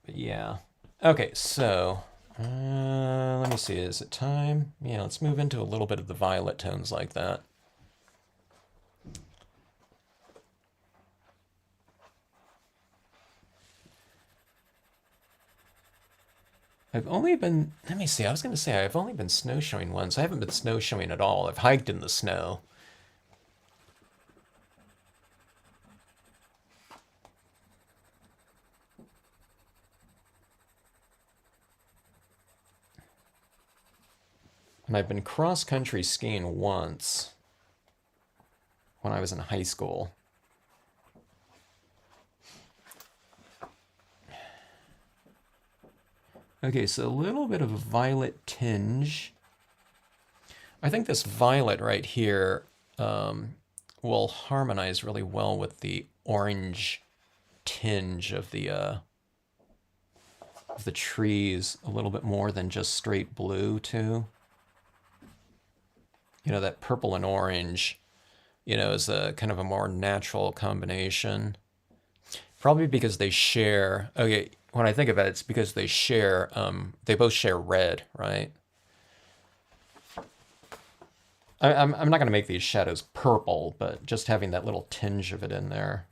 But yeah. Okay, so let me see, is it time? Yeah, let's move into a little bit of the violet tones like that. I've only been, let me see, I was going to say I've only been snowshoeing once. I haven't been snowshoeing at all. I've hiked in the snow. And I've been cross-country skiing once when I was in high school. Okay, so a little bit of a violet tinge. I think this violet right here will harmonize really well with the orange tinge of the trees a little bit more than just straight blue too. You know, that purple and orange, you know, is a kind of a more natural combination. Probably because they share, okay, when I think of it, it's because they share, they both share red, right? I'm not going to make these shadows purple, but just having that little tinge of it in there.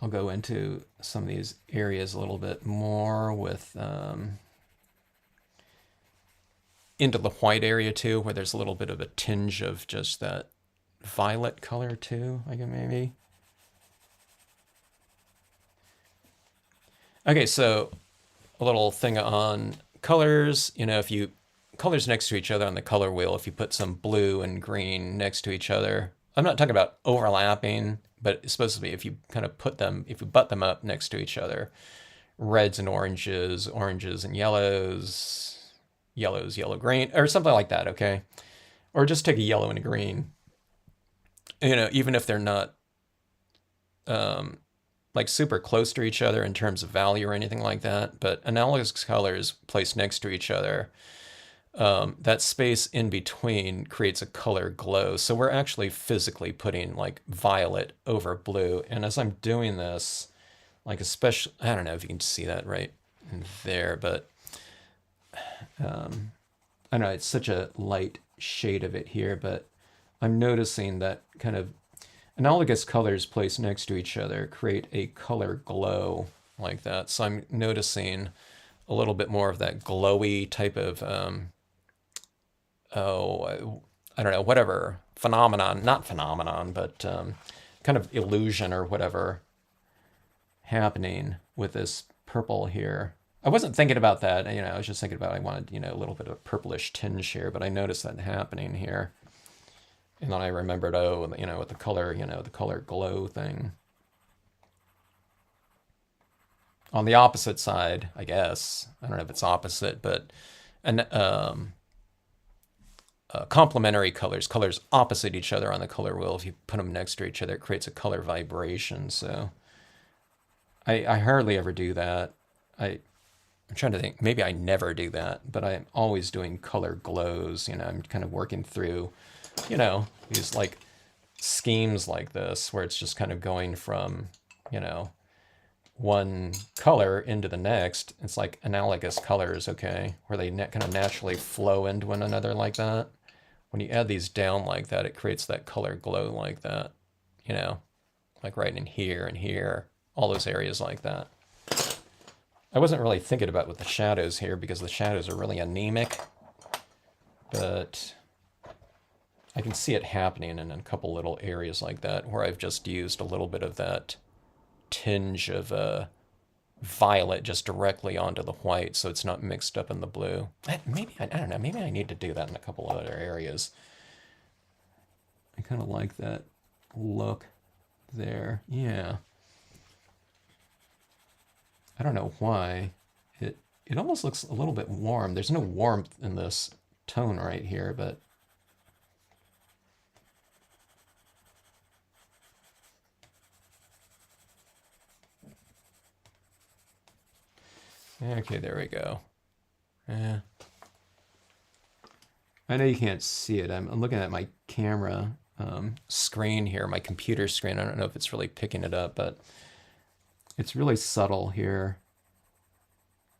I'll go into some of these areas a little bit more with into the white area too, where there's a little bit of a tinge of just that violet color too, I guess maybe. Okay, so a little thing on colors. You know, if you colors next to each other on the color wheel, if you put some blue and green next to each other, I'm not talking about overlapping, but it's supposed to be if you kind of put them, if you butt them up next to each other, reds and oranges, oranges and yellows, yellows, yellow, green, or something like that, okay? Or just take a yellow and a green. You know, even if they're not like super close to each other in terms of value or anything like that, but analogous colors placed next to each other, that space in between creates a color glow. So we're actually physically putting like violet over blue. And as I'm doing this, like especially, I don't know if you can see that right in there, but I don't know, it's such a light shade of it here, but I'm noticing that kind of analogous colors placed next to each other create a color glow like that. So I'm noticing a little bit more of that glowy type of, I don't know, whatever, phenomenon, not phenomenon, but kind of illusion or whatever happening with this purple here. I wasn't thinking about that, you know, I was just thinking about I wanted, you know, a little bit of a purplish tinge here, but I noticed that happening here. And then I remembered, oh, you know, with the color, you know, the color glow thing. On the opposite side, I guess, I don't know if it's opposite, but and complementary colors, colors opposite each other on the color wheel, if you put them next to each other, it creates a color vibration. So I hardly ever do that. I'm trying to think, maybe I never do that, but I'm always doing color glows. You know, I'm kind of working through, you know, these like schemes like this where it's just kind of going from, you know, one color into the next. It's like analogous colors, okay, where they kind of naturally flow into one another like that. When you add these down like that, it creates that color glow like that, you know, like right in here and here, all those areas like that. I wasn't really thinking about with the shadows here because the shadows are really anemic. but I can see it happening in a couple little areas like that where I've just used a little bit of that tinge of violet just directly onto the white so it's not mixed up in the blue. Maybe, I don't know, maybe I need to do that in a couple of other areas. I kind of like that look there. Yeah. I don't know why. It almost looks a little bit warm. There's no warmth in this tone right here, but okay, there we go. Yeah. I know you can't see it. I'm looking at my camera screen here, my computer screen. I don't know if it's really picking it up, but it's really subtle here.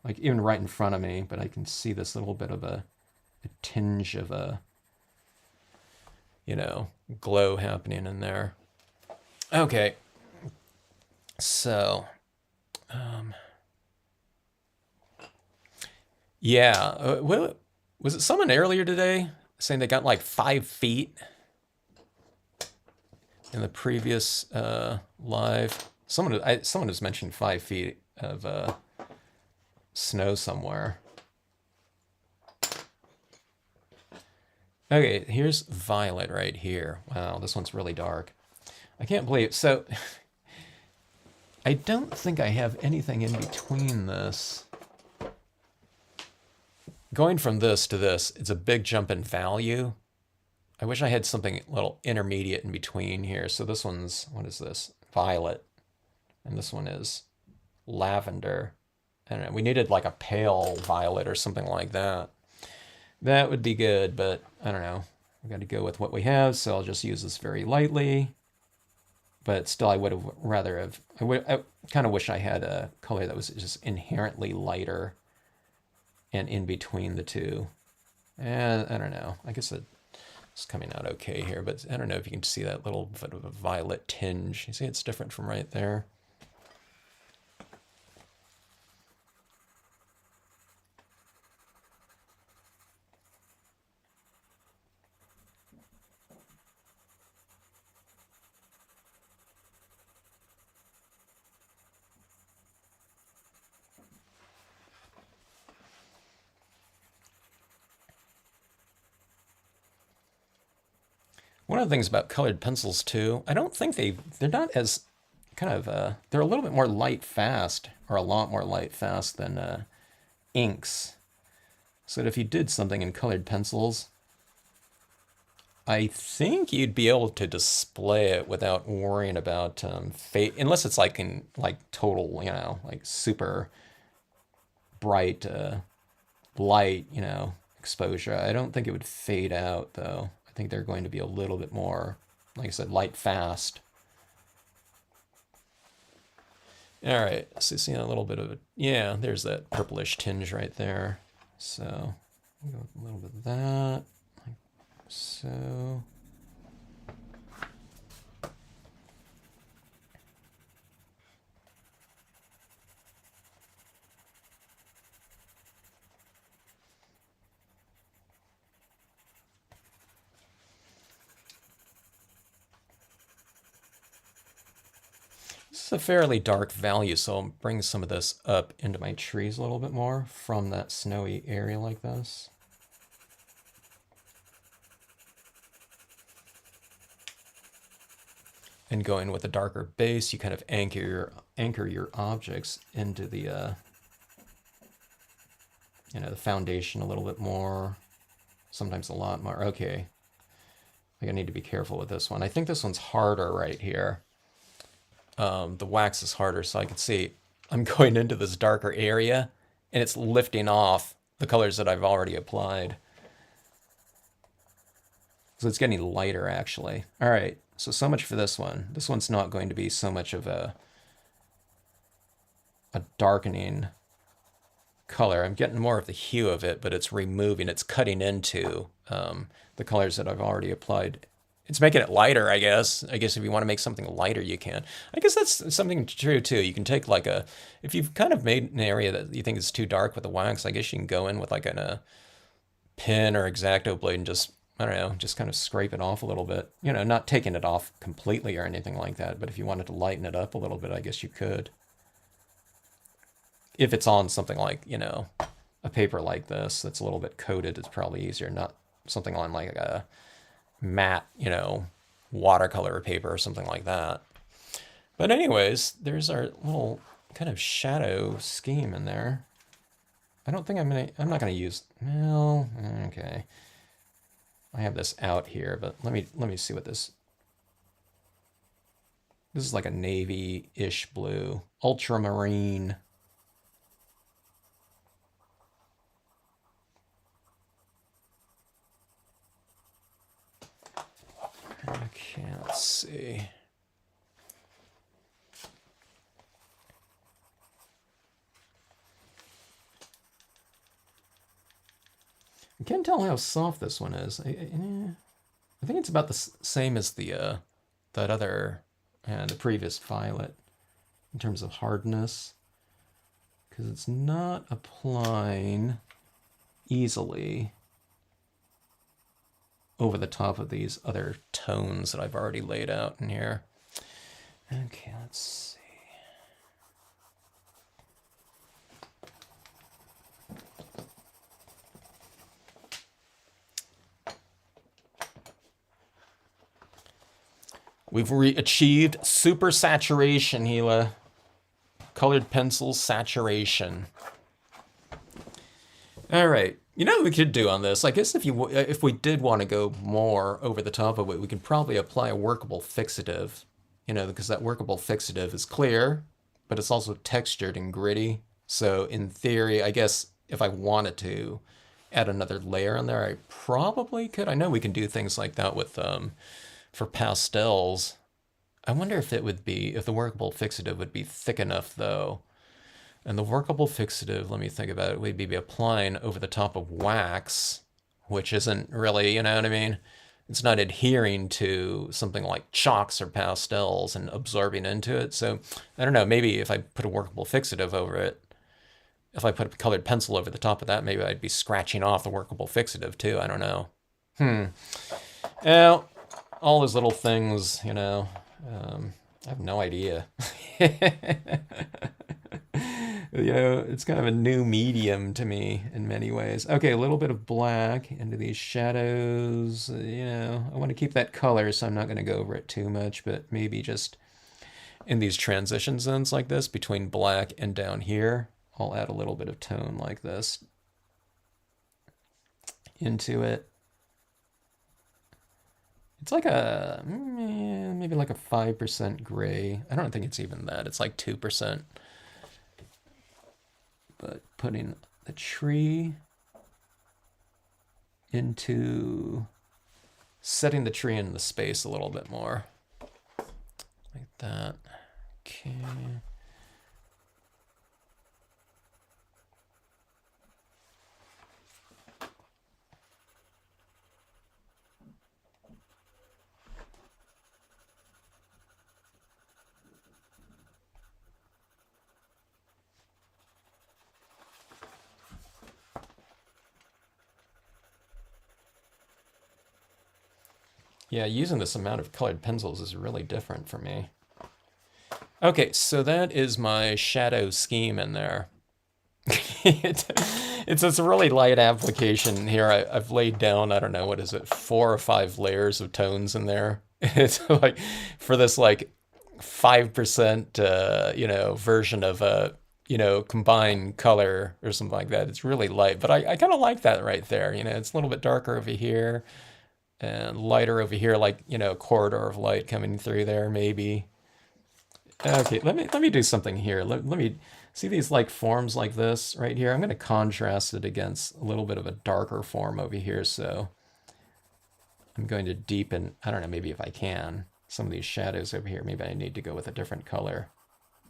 Like even right in front of me, but I can see this little bit of a tinge of a, glow happening in there. Okay. So, yeah. Was it someone earlier today saying they got like 5 feet in the previous live? Someone has mentioned 5 feet of snow somewhere. Okay, here's violet right here. Wow, this one's really dark. I can't believe so. I don't think I have anything in between this. Going from this to this, it's a big jump in value. I wish I had something a little intermediate in between here. So this one's, what is this? Violet. And this one is lavender. I don't know, we needed like a pale violet or something like that. That would be good, but I don't know. We've got to go with what we have, so I'll just use this very lightly. But still, I would have rather have, I kind of wish I had a color that was just inherently lighter and in between the two. And I don't know, I guess it's coming out okay here, but I don't know if you can see that little bit of a violet tinge. You see it's different from right there. One of the things about colored pencils too, I don't think they're not as kind of they're a little bit more light fast, or a lot more light fast than inks. So that if you did something in colored pencils, I think you'd be able to display it without worrying about fade, unless it's like in like total, like super bright light, exposure. I don't think it would fade out though. I think they're going to be a little bit more, like I said, light fast. All right, so seeing a little bit of it. Yeah, there's that purplish tinge right there. So I'll go with a little bit of that, like so. This is a fairly dark value, so I'll bring some of this up into my trees a little bit more from that snowy area like this. And going with a darker base, you kind of anchor your objects into the the foundation a little bit more, sometimes a lot more. Okay, I think I need to be careful with this one. I think this one's harder right here. The wax is harder, so I can see I'm going into this darker area and it's lifting off the colors that I've already applied. So it's getting lighter actually. All right, so much for this one. This one's not going to be so much of a darkening color. I'm getting more of the hue of it, but it's cutting into the colors that I've already applied. It's making it lighter, I guess. I guess if you want to make something lighter, you can. I guess that's something true, too. You can take like if you've kind of made an area that you think is too dark with the wax, I guess you can go in with like a pin or X-Acto blade and just, I don't know, just kind of scrape it off a little bit. You know, not taking it off completely or anything like that, but if you wanted to lighten it up a little bit, I guess you could. If it's on something like, you know, a paper like this that's a little bit coated, it's probably easier. Not something on like a matte, you know, watercolor paper or something like that. But anyways, there's our little kind of shadow scheme in there. I don't think I'm not gonna use, well, okay. I have this out here, but let me see what this is like a navy-ish blue, ultramarine. Okay, let's see. I can't tell how soft this one is. I think it's about the same as the that other, the previous violet in terms of hardness, because it's not applying easily over the top of these other tones that I've already laid out in here. Okay, let's see. We've achieved super saturation, Gila. Colored pencil saturation. All right. You know what we could do on this? I guess if we did want to go more over the top of it, we could probably apply a workable fixative. You know, because that workable fixative is clear, but it's also textured and gritty. So in theory, I guess if I wanted to add another layer on there, I probably could. I know we can do things like that with for pastels. I wonder if it would be, if the workable fixative would be thick enough though. And the workable fixative, let me think about it, we'd be applying over the top of wax, which isn't really, you know what I mean? It's not adhering to something like chalks or pastels and absorbing into it. So I don't know, maybe if I put a workable fixative over it, if I put a colored pencil over the top of that, maybe I'd be scratching off the workable fixative too. I don't know. Well, all those little things, you know, I have no idea. You know, it's kind of a new medium to me in many ways. Okay, a little bit of black into these shadows. You know, I want to keep that color, so I'm not going to go over it too much, but maybe just in these transition zones like this between black and down here, I'll add a little bit of tone like this into it. It's like a, maybe like a 5% gray. I don't think it's even that. It's like 2%. But putting the tree into, setting the tree in the space a little bit more. Like that. Okay. Yeah, using this amount of colored pencils is really different for me. Okay, so that is my shadow scheme in there. It's a really light application here. I've laid down, I don't know, what is it, 4 or 5 layers of tones in there. It's like, for this like 5%, you know, version of a, you know, combined color or something like that. It's really light, but I kind of like that right there. You know, it's a little bit darker over here and lighter over here, like, you know, a corridor of light coming through there, maybe. Okay, let me do something here. Let me see these like forms like this right here. I'm going to contrast it against a little bit of a darker form over here. So I'm going to deepen, I don't know, maybe if I can, some of these shadows over here. Maybe I need to go with a different color.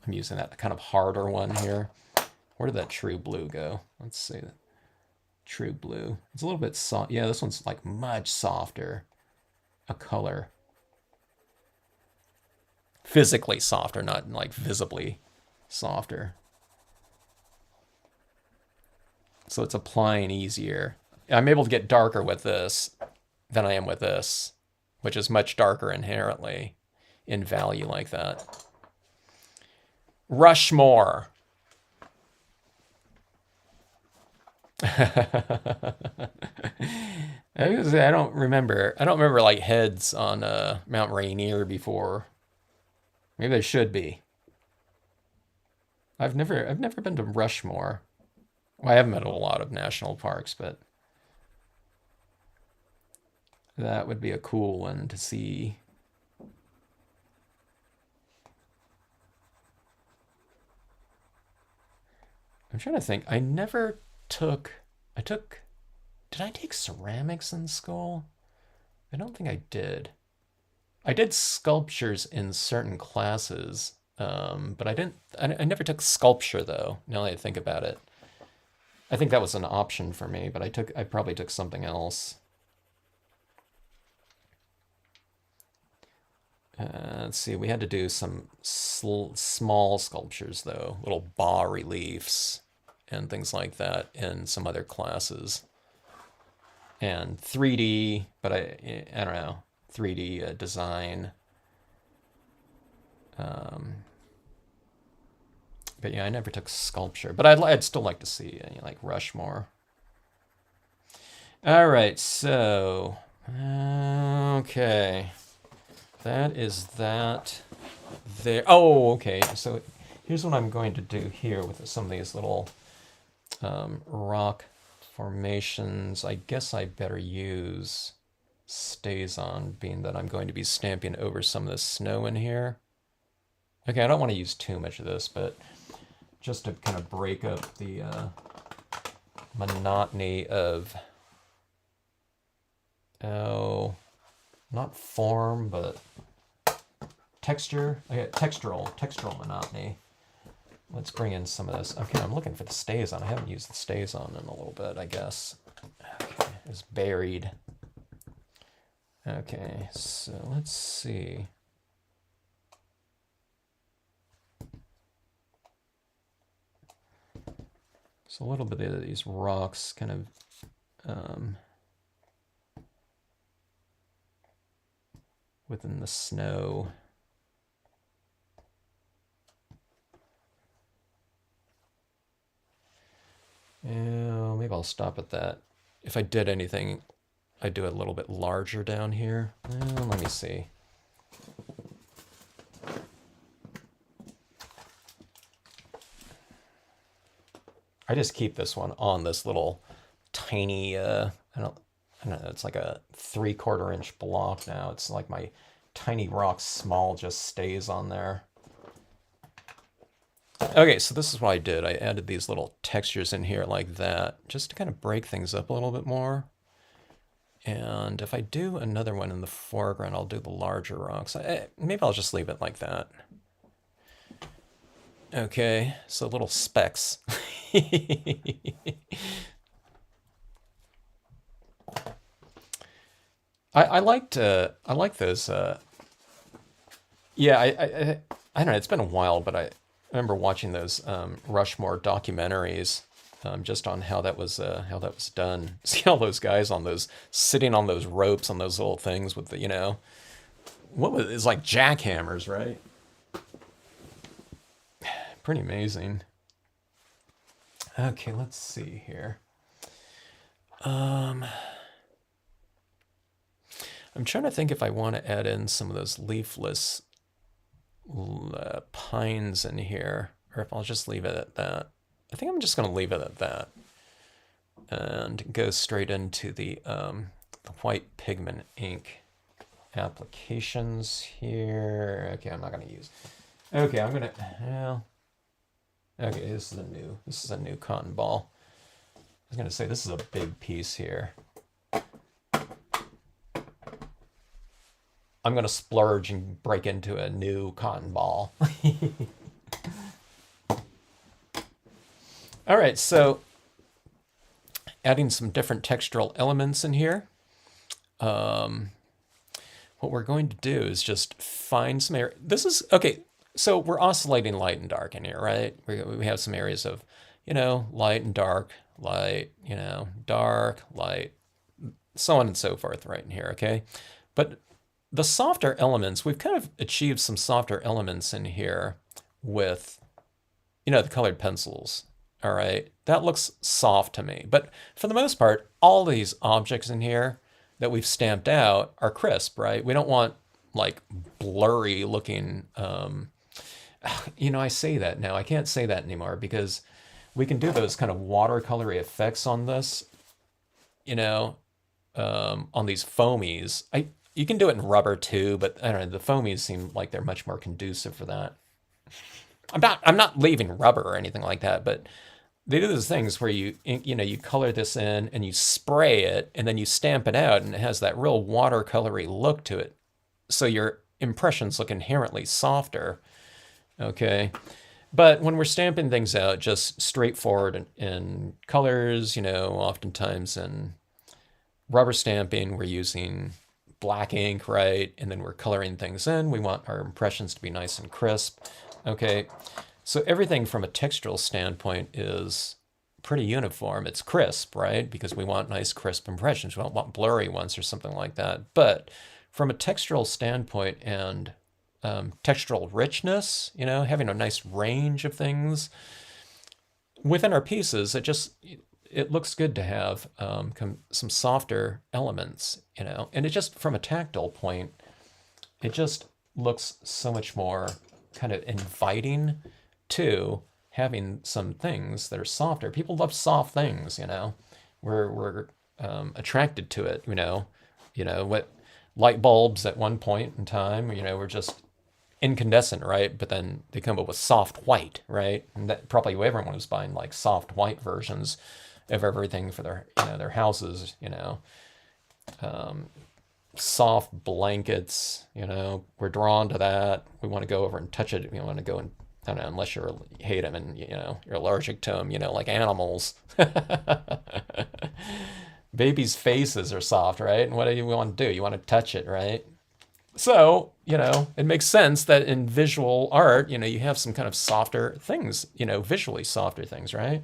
I'm using that kind of harder one here. Where did that true blue go? Let's see. True blue. It's a little bit soft. Yeah, this one's like much softer a color. Physically softer, not like visibly softer. So it's applying easier. I'm able to get darker with this than I am with this, which is much darker inherently in value like that. Rushmore. I don't remember. I don't remember like heads on Mount Rainier before. Maybe there should be. I've never been to Rushmore. Well, I haven't been to a lot of national parks, but that would be a cool one to see. I'm trying to think. I took, did I take ceramics in school? I don't think I did. I did sculptures in certain classes, but I never took sculpture though, now that I think about it. I think that was an option for me, but I probably took something else. Let's see, we had to do some small sculptures though, little bas reliefs and things like that in some other classes. And 3D, but I don't know, 3D design. But yeah, I never took sculpture, but I'd still like to see like Rushmore. All right, so okay, that is that there. Oh, okay. So here's what I'm going to do here with some of these little rock formations. I guess I better use stays on, being that I'm going to be stamping over some of the snow in here. Okay, I don't want to use too much of this, but just to kind of break up the monotony of, oh, not form, but texture. I got textural monotony. Let's bring in some of this. Okay, I'm looking for the stays on. I haven't used the stays on in a little bit, I guess. Okay, it's buried. Okay, so let's see. So a little bit of these rocks kind of within the snow. Yeah, maybe I'll stop at that. If I did anything, I'd do it a little bit larger down here. Let me see. I just keep this one on this little tiny, I don't know, it's like a 3/4 inch block now. It's like my tiny rock small just stays on there. Okay, so this is what I did. I added these little textures in here like that, just to kind of break things up a little bit more. And if I do another one in the foreground, I'll do the larger rocks. Maybe I'll just leave it like that. Okay, so little specks. I like those. Yeah, I don't know. It's been a while, but I remember watching those Rushmore documentaries just on how that was done. See all those guys on those sitting on those ropes on those little things with the what was it's like jackhammers, right? Pretty amazing. Okay, let's see here. I'm trying to think if I want to add in some of those leafless pines in here, or if I'll just leave it at that. I think I'm just going to leave it at that and go straight into the white pigment ink applications here. Okay, I'm not going to use. Okay, I'm going to. Well, okay, this is a new cotton ball. I was going to say this is a big piece here. I'm going to splurge and break into a new cotton ball. All right, so adding some different textural elements in here. What we're going to do is just find some area. This is, okay, so we're oscillating light and dark in here, right? We have some areas of, light and dark, light, dark, light, so on and so forth right in here, okay? But the softer elements, we've kind of achieved some softer elements in here with, the colored pencils, all right? That looks soft to me. But for the most part, all these objects in here that we've stamped out are crisp, right? We don't want like blurry looking, I say that now. I can't say that anymore because we can do those kind of watercolory effects on this, on these foamies. You can do it in rubber too, but I don't know, the foamies seem like they're much more conducive for that. I'm not leaving rubber or anything like that, but they do those things where you color this in and you spray it and then you stamp it out and it has that real watercolory look to it. So your impressions look inherently softer. Okay. But when we're stamping things out, just straightforward in colors, oftentimes in rubber stamping, we're using black ink, right? And then we're coloring things in. We want our impressions to be nice and crisp. Okay, so everything from a textural standpoint is pretty uniform. It's crisp, right? Because we want nice, crisp impressions. We don't want blurry ones or something like that. But from a textural standpoint and textural richness, having a nice range of things within our pieces, it looks good to have some softer elements, and it just from a tactile point, it just looks so much more kind of inviting to having some things that are softer. People love soft things, we're attracted to it, what light bulbs at one point in time, were just incandescent, right? But then they come up with soft white, right? And that probably everyone was buying like soft white versions of everything for their houses, soft blankets, we're drawn to that. We want to go over and touch it. We want to go and, I don't know, unless you hate them and, you're allergic to them, like animals. Babies' faces are soft, right? And what do you want to do? You want to touch it, right? So, it makes sense that in visual art, you have some kind of softer things, visually softer things, right?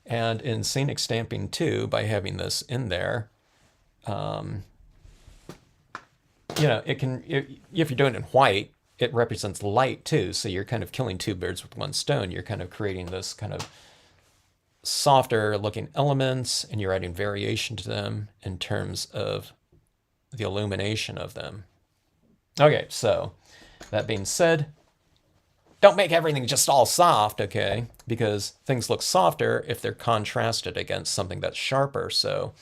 And in scenic stamping too, by having this in there, if you're doing it in white, it represents light too. So you're kind of killing two birds with one stone. You're kind of creating this kind of softer looking elements and you're adding variation to them in terms of the illumination of them. Okay, so that being said, don't make everything just all soft, okay? Because things look softer if they're contrasted against something that's sharper. So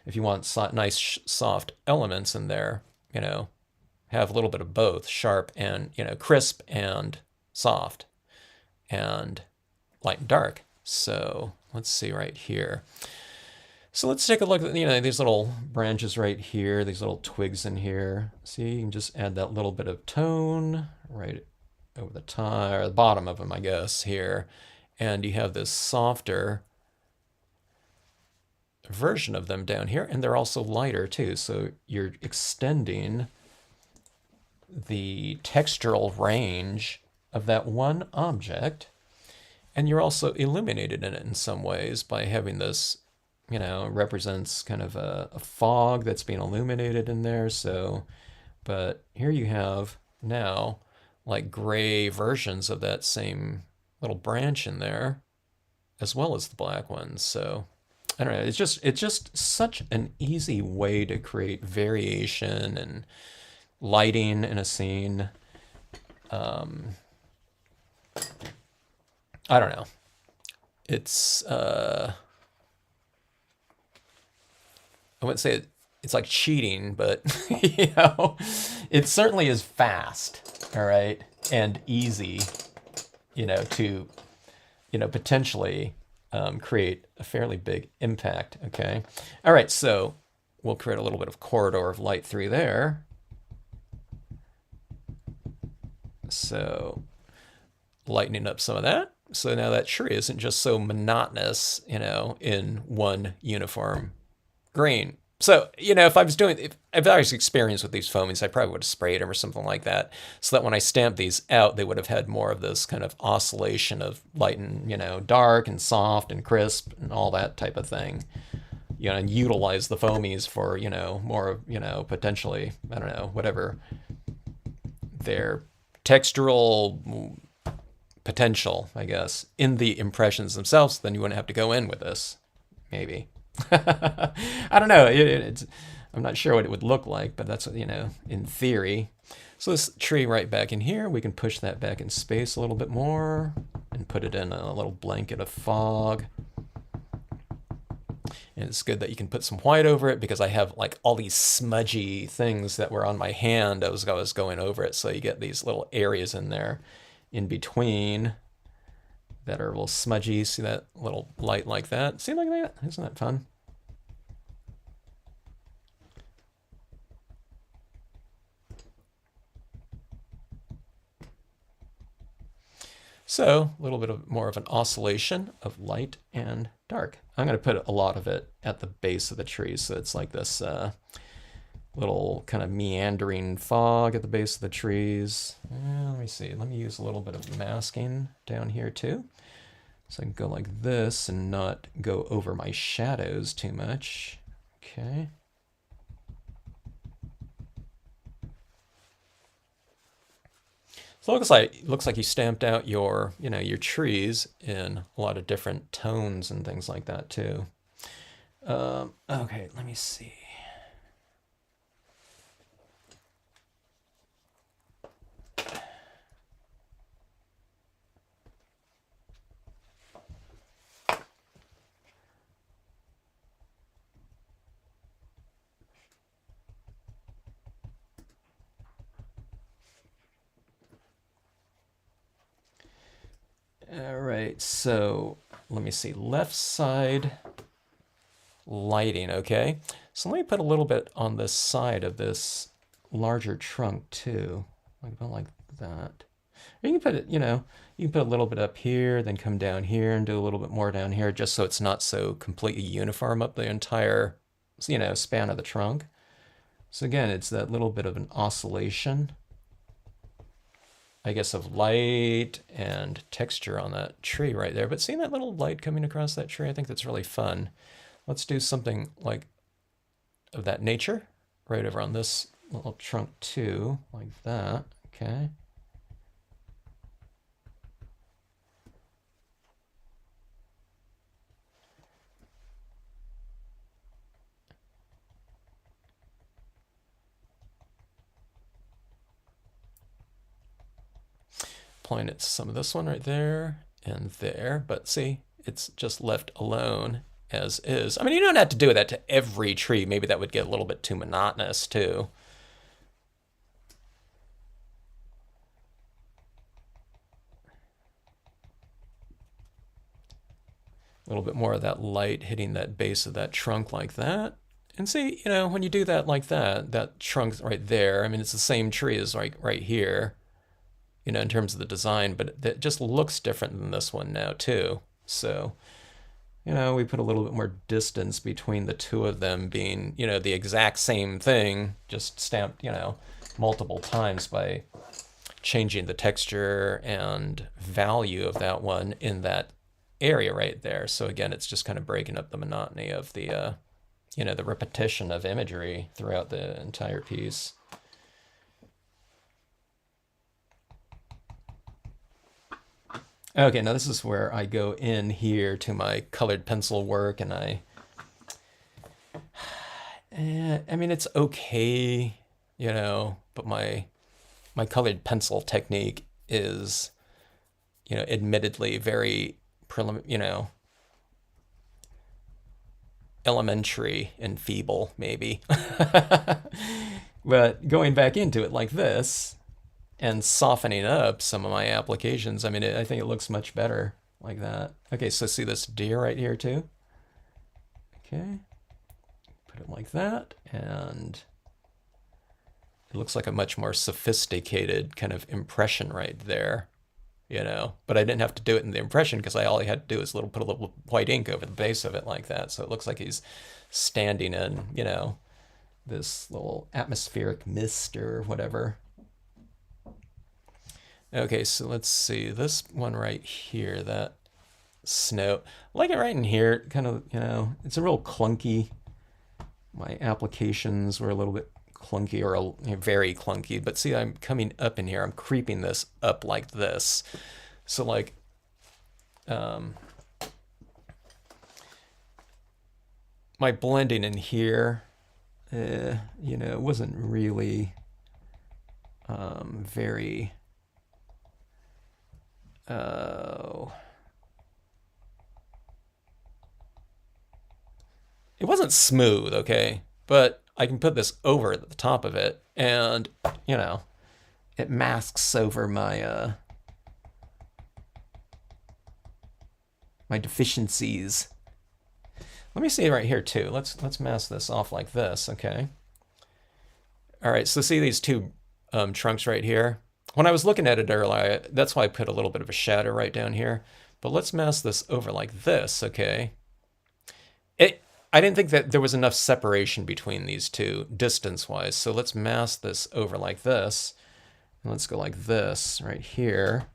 if you want nice soft elements in there, have a little bit of both, sharp and, crisp and soft and light and dark. So let's see right here. So let's take a look at, these little branches right here, these little twigs in here. See, you can just add that little bit of tone right over the top, or the bottom of them, I guess, here. And you have this softer version of them down here, and they're also lighter too. So you're extending the textural range of that one object, and you're also illuminated in it in some ways by having this, represents kind of a fog that's being illuminated in there. So, but here you have now like gray versions of that same little branch in there, as well as the black ones. So I don't know. It's just such an easy way to create variation and lighting in a scene. I don't know. It's I wouldn't say it's like cheating, but it certainly is fast, all right, and easy, to potentially create a fairly big impact. Okay, all right, so we'll create a little bit of corridor of light through there. So lightening up some of that. So now that tree isn't just so monotonous, in one uniform green. So, if I was if I was experienced with these foamies, I probably would have sprayed them or something like that, so that when I stamped these out, they would have had more of this kind of oscillation of light and, dark and soft and crisp and all that type of thing. And utilize the foamies for, more, potentially, I don't know, whatever their textural potential, I guess, in the impressions themselves. Then you wouldn't have to go in with this, maybe. I don't know. I'm not sure what it would look like, but that's, in theory. So this tree right back in here, we can push that back in space a little bit more and put it in a little blanket of fog. And it's good that you can put some white over it, because I have like all these smudgy things that were on my hand as I was going over it. So you get these little areas in there in between that are a little smudgy. See that little light like that? See, like that? Isn't that fun? So a little bit of more of an oscillation of light and dark. I'm going to put a lot of it at the base of the tree, so it's like this little kind of meandering fog at the base of the trees. Let me see. Let me use a little bit of masking down here too, so I can go like this and not go over my shadows too much. Okay. So it looks like you stamped out your trees in a lot of different tones and things like that too. Okay, let me see. All right, so let me see. Left side lighting, okay? So let me put a little bit on the side of this larger trunk too. Like about like that. Or you can put it, you can put a little bit up here, then come down here and do a little bit more down here, just so it's not so completely uniform up the entire, span of the trunk. So again, it's that little bit of an oscillation, I guess, of light and texture on that tree right there. But seeing that little light coming across that tree, I think that's really fun. Let's do something like of that nature right over on this little trunk too, like that. Okay. Applying it to some of this one right there and there, but see, it's just left alone as is. I mean, you don't have to do that to every tree. Maybe that would get a little bit too monotonous too. A little bit more of that light hitting that base of that trunk like that. And see, when you do that like that, that trunk right there, I mean, it's the same tree as right here, in terms of the design, but it just looks different than this one now too. So, we put a little bit more distance between the two of them being, the exact same thing, just stamped, multiple times by changing the texture and value of that one in that area right there. So again, it's just kind of breaking up the monotony of the, the repetition of imagery throughout the entire piece. Okay, now this is where I go in here to my colored pencil work, and I mean, it's okay, but my colored pencil technique is, admittedly very elementary and feeble, maybe. But going back into it like this and softening up some of my applications, I mean, I think it looks much better like that. Okay, so see this deer right here too? Okay, put it like that, and it looks like a much more sophisticated kind of impression right there. you know, but I didn't have to do it in the impression because all I had to do is put a little white ink over the base of it like that. So it looks like he's standing in, you know, this little atmospheric mist or whatever. Okay, so let's see this one right here, that snow. I like it right in here, kind of, you know, it's a real clunky. My applications were a little bit clunky or very clunky, but see, I'm coming up in here, I'm creeping this up like this. So like, my blending in here, you know, it wasn't really very, it wasn't smooth, okay? But I can put this over the top of it and, you know, it masks over my my deficiencies. Let me see right here too. Let's mask this off like this, okay? All right, so see these two trunks right here? When I was looking at it earlier, that's why I put a little bit of a shadow right down here. But let's mask this over like this, okay? I didn't think that there was enough separation between these two distance-wise, so let's mask this over like this. And let's go like this right here.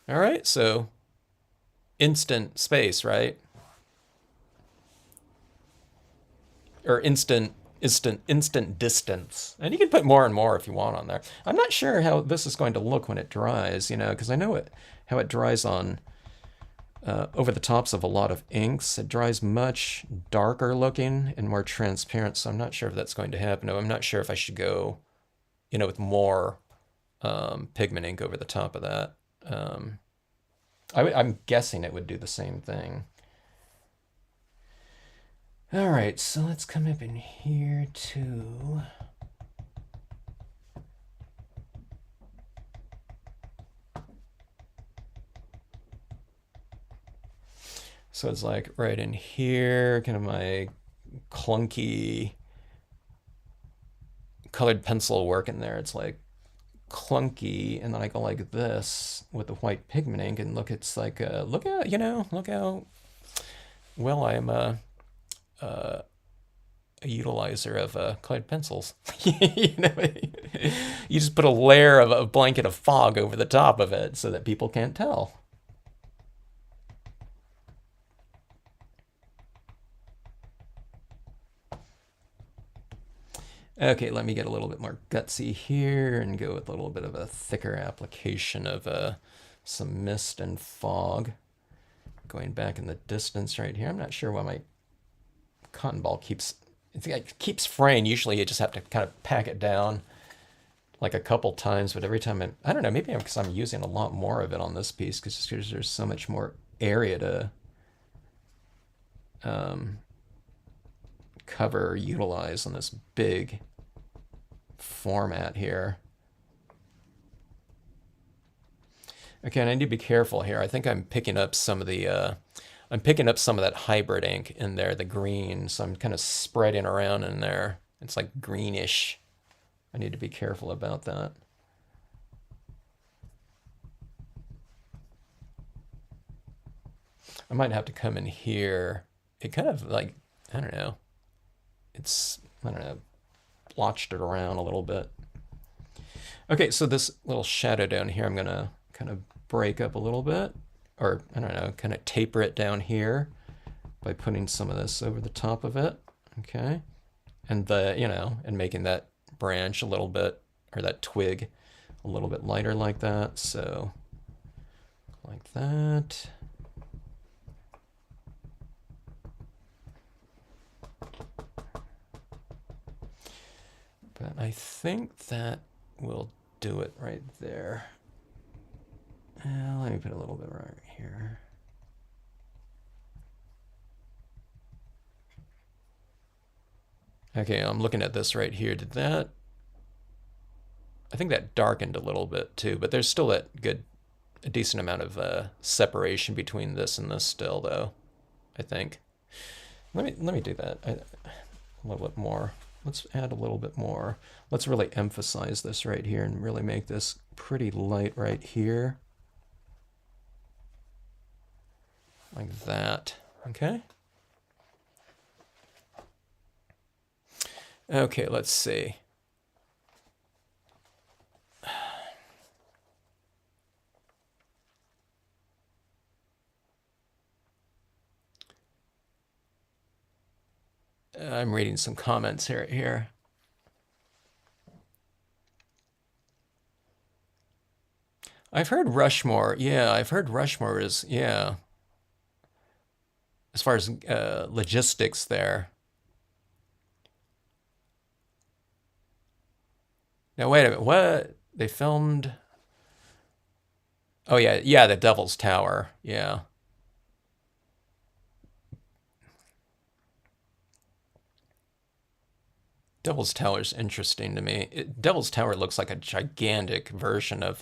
All right, so instant space, right? Or instant distance. And you can put more and more if you want on there. I'm not sure how this is going to look when it dries, you know, because I know how it dries on over the tops of a lot of inks. It dries much darker looking and more transparent, so I'm not sure if that's going to happen. I'm not sure if I should go, you know, with more pigment ink over the top of that. I'm guessing it would do the same thing. All right, so let's come up in here too. So it's like right in here, kind of my clunky colored pencil work in there. It's like clunky, and then I go like this with the white pigment ink, and look, it's like look at, you know, look how well I'm a utilizer of colored pencils. You know, you just put a layer of a blanket of fog over the top of it so that people can't tell. Okay, let me get a little bit more gutsy here and go with a little bit of a thicker application of some mist and fog. Going back in the distance right here. I'm not sure why my cotton ball keeps fraying. Usually you just have to kind of pack it down like a couple times, but every time I don't know, maybe because I'm using a lot more of it on this piece because there's so much more area to cover or utilize on this big format here. Okay, and I need to be careful here. I think I'm picking up some of the that hybrid ink in there, the green. So I'm kind of spreading around in there. It's like greenish. I need to be careful about that. I might have to come in here. It kind of like, I don't know. I don't know, blotched it around a little bit. Okay, so this little shadow down here, I'm gonna kind of break up a little bit, or I don't know, kind of taper it down here by putting some of this over the top of it, okay? And and making that branch a little bit, or that twig a little bit lighter like that, so like that. But I think that will do it right there. Let me put a little bit right here. Okay, I'm looking at this right here. I think that darkened a little bit too, but there's still a decent amount of separation between this and this still though, I think. Let me do that a little bit more. Let's add a little bit more. Let's really emphasize this right here and really make this pretty light right here. Like that. Okay. Okay, let's see. I'm reading some comments here. I've heard Rushmore. Yeah, I've heard Rushmore is, yeah. As far as logistics there. Now, wait a minute. What? They filmed... Oh, yeah. Yeah, the Devil's Tower. Yeah. Devil's Tower is interesting to me. Devil's Tower looks like a gigantic version of...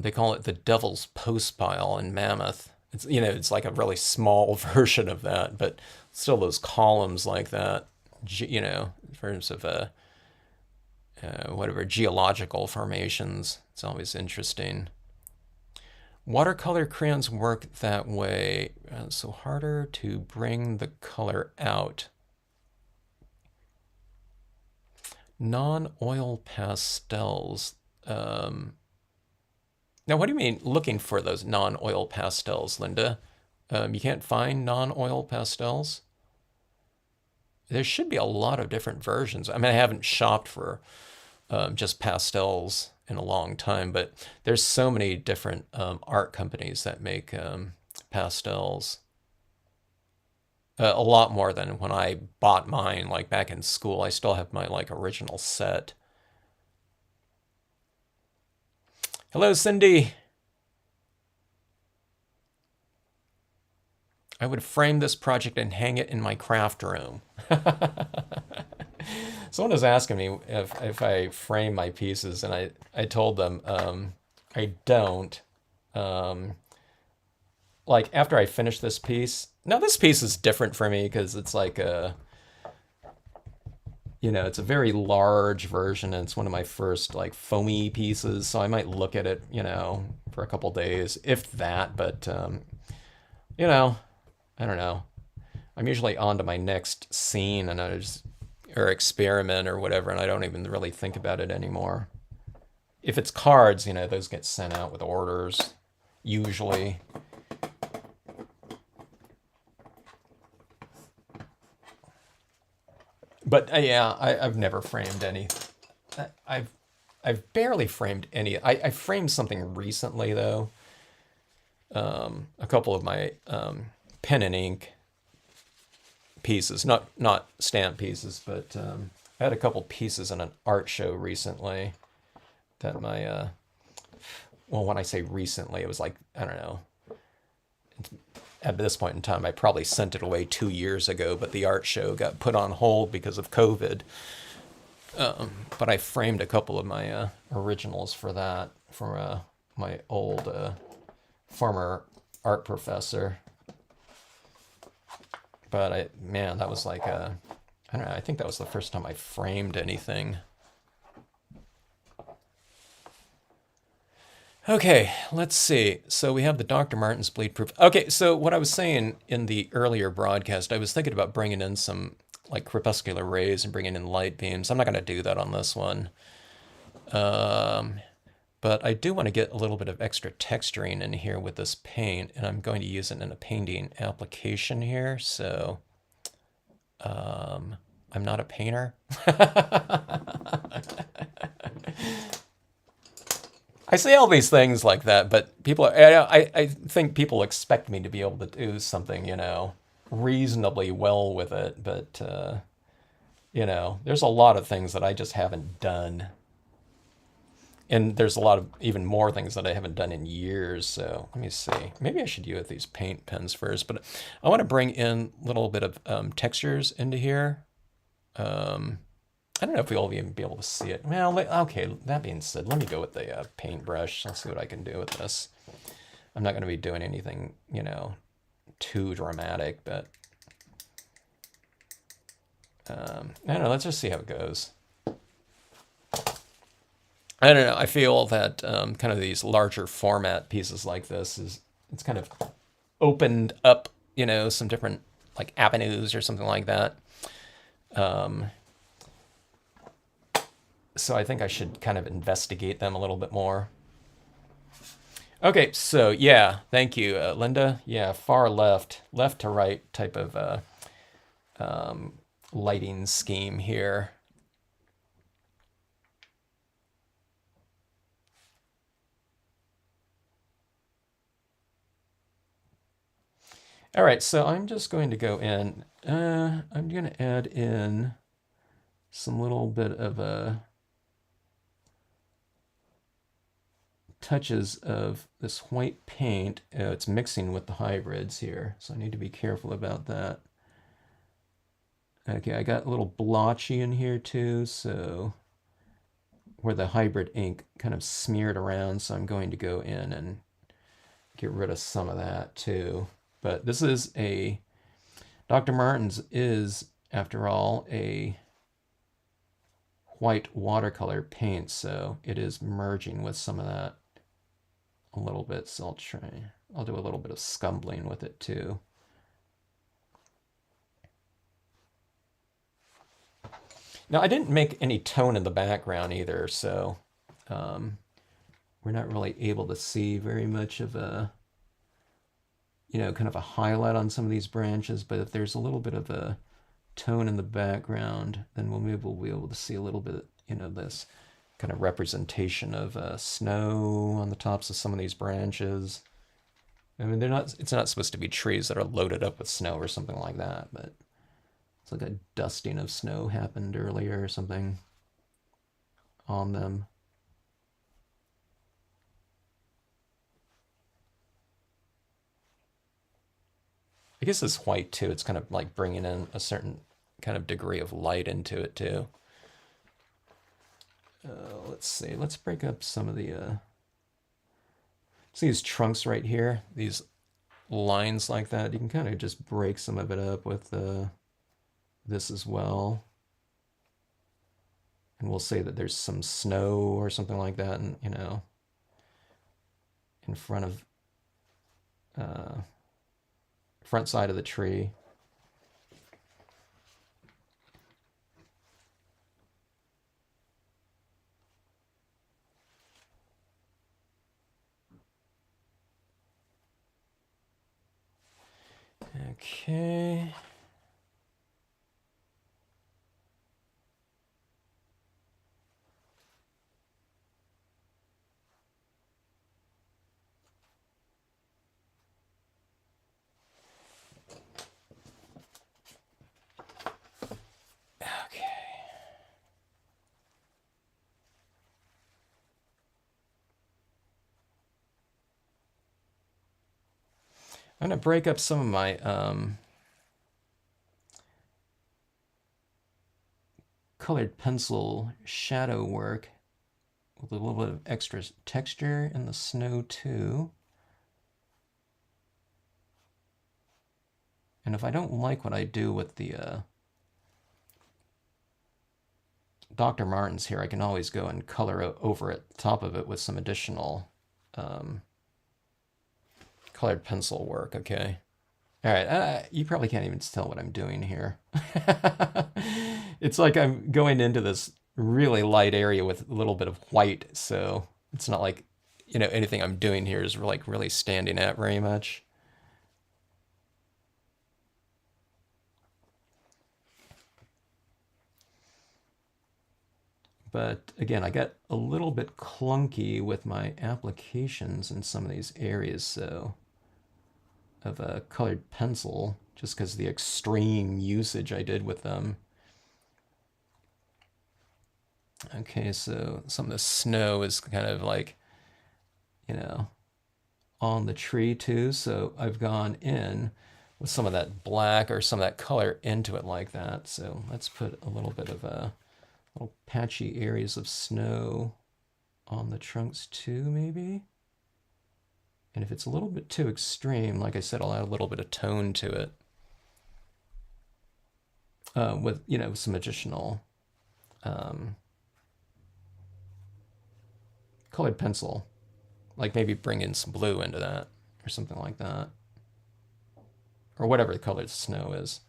they call it the Devil's Postpile in Mammoth. It's, you know, it's like a really small version of that, but still those columns like that, you know, in terms of whatever geological formations. It's always interesting. Watercolor crayons work that way, so harder to bring the color out. Non-oil pastels. Now, what do you mean looking for those non-oil pastels, Linda? You can't find non-oil pastels? There should be a lot of different versions. I mean, I haven't shopped for just pastels in a long time, but there's so many different art companies that make pastels. A lot more than when I bought mine, like back in school. I still have my like original set. Hello, Cindy. I would frame this project and hang it in my craft room. Someone was asking me if I frame my pieces, and I told them I don't. Um, like after I finish this piece, now this piece is different for me because it's like a, you know, it's a very large version, and it's one of my first like foamy pieces. So I might look at it, you know, for a couple days, if that. But you know, I don't know. I'm usually on to my next scene, and I just or experiment or whatever, and I don't even really think about it anymore. If it's cards, you know, those get sent out with orders, usually. But yeah, I've never framed any. I've I've barely framed any. I framed something recently though. A couple of my pen and ink pieces, not stamp pieces, but I had a couple pieces in an art show recently that my well, when I say recently, it was like, I don't know. At this point in time, I probably sent it away 2 years ago, but the art show got put on hold because of COVID. But I framed a couple of my originals for that, for my old former art professor. But man, that was like I don't know. I think that was the first time I framed anything. Okay, let's see. So we have the Dr. Martens bleed proof. Okay, so what I was saying in the earlier broadcast, I was thinking about bringing in some like crepuscular rays and bringing in light beams. I'm not going to do that on this one. But I do want to get a little bit of extra texturing in here with this paint, and I'm going to use it in a painting application here. So I'm not a painter. I say all these things like that, but people, I think people expect me to be able to do something, you know, reasonably well with it. But, you know, there's a lot of things that I just haven't done. And there's a lot of even more things that I haven't done in years. So let me see. Maybe I should use these paint pens first. But I want to bring in a little bit of textures into here. I don't know if we'll even be able to see it. Well, okay, that being said, let me go with the paintbrush. I'll see what I can do with this. I'm not going to be doing anything, you know, too dramatic, but I don't know. Let's just see how it goes. I don't know. I feel that kind of these larger format pieces like this it's kind of opened up, some different like avenues or something like that. So I think I should kind of investigate them a little bit more. Okay, so yeah, thank you, Linda. Yeah, far left, left to right type of lighting scheme here. All right, so I'm just going to go in. I'm going to add in some little bit of touches of this white paint. It's mixing with the hybrids here, so I need to be careful about that. Okay, I got a little blotchy in here too, so where the hybrid ink kind of smeared around, so I'm going to go in and get rid of some of that too. But this is Dr. Martin's is, after all, a white watercolor paint, so it is merging with some of that a little bit, so I'll do a little bit of scumbling with it too. Now, I didn't make any tone in the background either, so we're not really able to see very much of a, kind of a highlight on some of these branches, but if there's a little bit of a tone in the background, then maybe we'll be able to see a little bit, this kind of representation of snow on the tops of some of these branches. I mean, it's not supposed to be trees that are loaded up with snow or something like that, but it's like a dusting of snow happened earlier or something on them. I guess this white too, it's kind of like bringing in a certain kind of degree of light into it too. Let's see, let's break up some of the, see these trunks right here, these lines like that, you can kind of just break some of it up with this as well. And we'll say that there's some snow or something like that, and in front of front side of the tree. Okay. I'm going to break up some of my colored pencil shadow work with a little bit of extra texture in the snow too. And if I don't like what I do with the Dr. Martens here, I can always go and color over it, top of it with some additional colored pencil work, okay? All right, you probably can't even tell what I'm doing here. It's like I'm going into this really light area with a little bit of white, so it's not like, anything I'm doing here is like really standing out very much. But again, I got a little bit clunky with my applications in some of these areas, so of a colored pencil, just because of the extreme usage I did with them. Okay, so some of the snow is kind of like, on the tree too, so I've gone in with some of that black or some of that color into it like that. So let's put a little bit of little patchy areas of snow on the trunks too, maybe. And if it's a little bit too extreme, like I said, I'll add a little bit of tone to it with, you know, some additional colored pencil. Like maybe bring in some blue into that or something like that. Or whatever the color the snow is.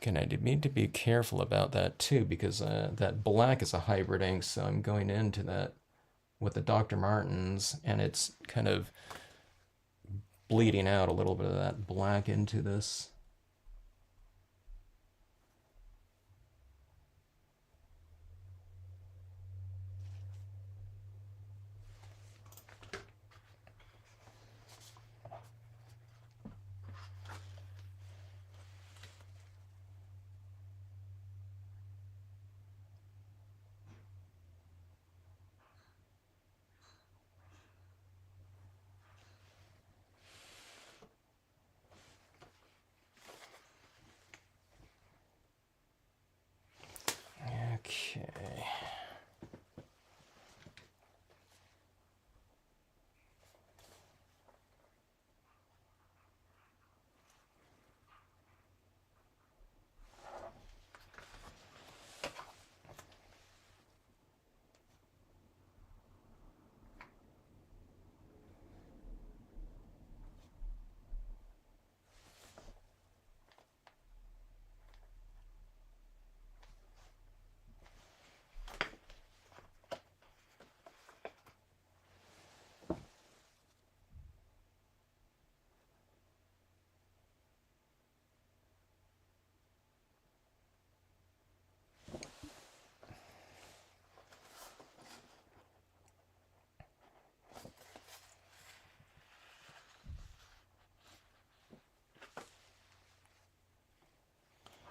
And I need to be careful about that too, because that black is a hybrid ink, so I'm going into that with the Dr. Martens, and it's kind of bleeding out a little bit of that black into this. Okay.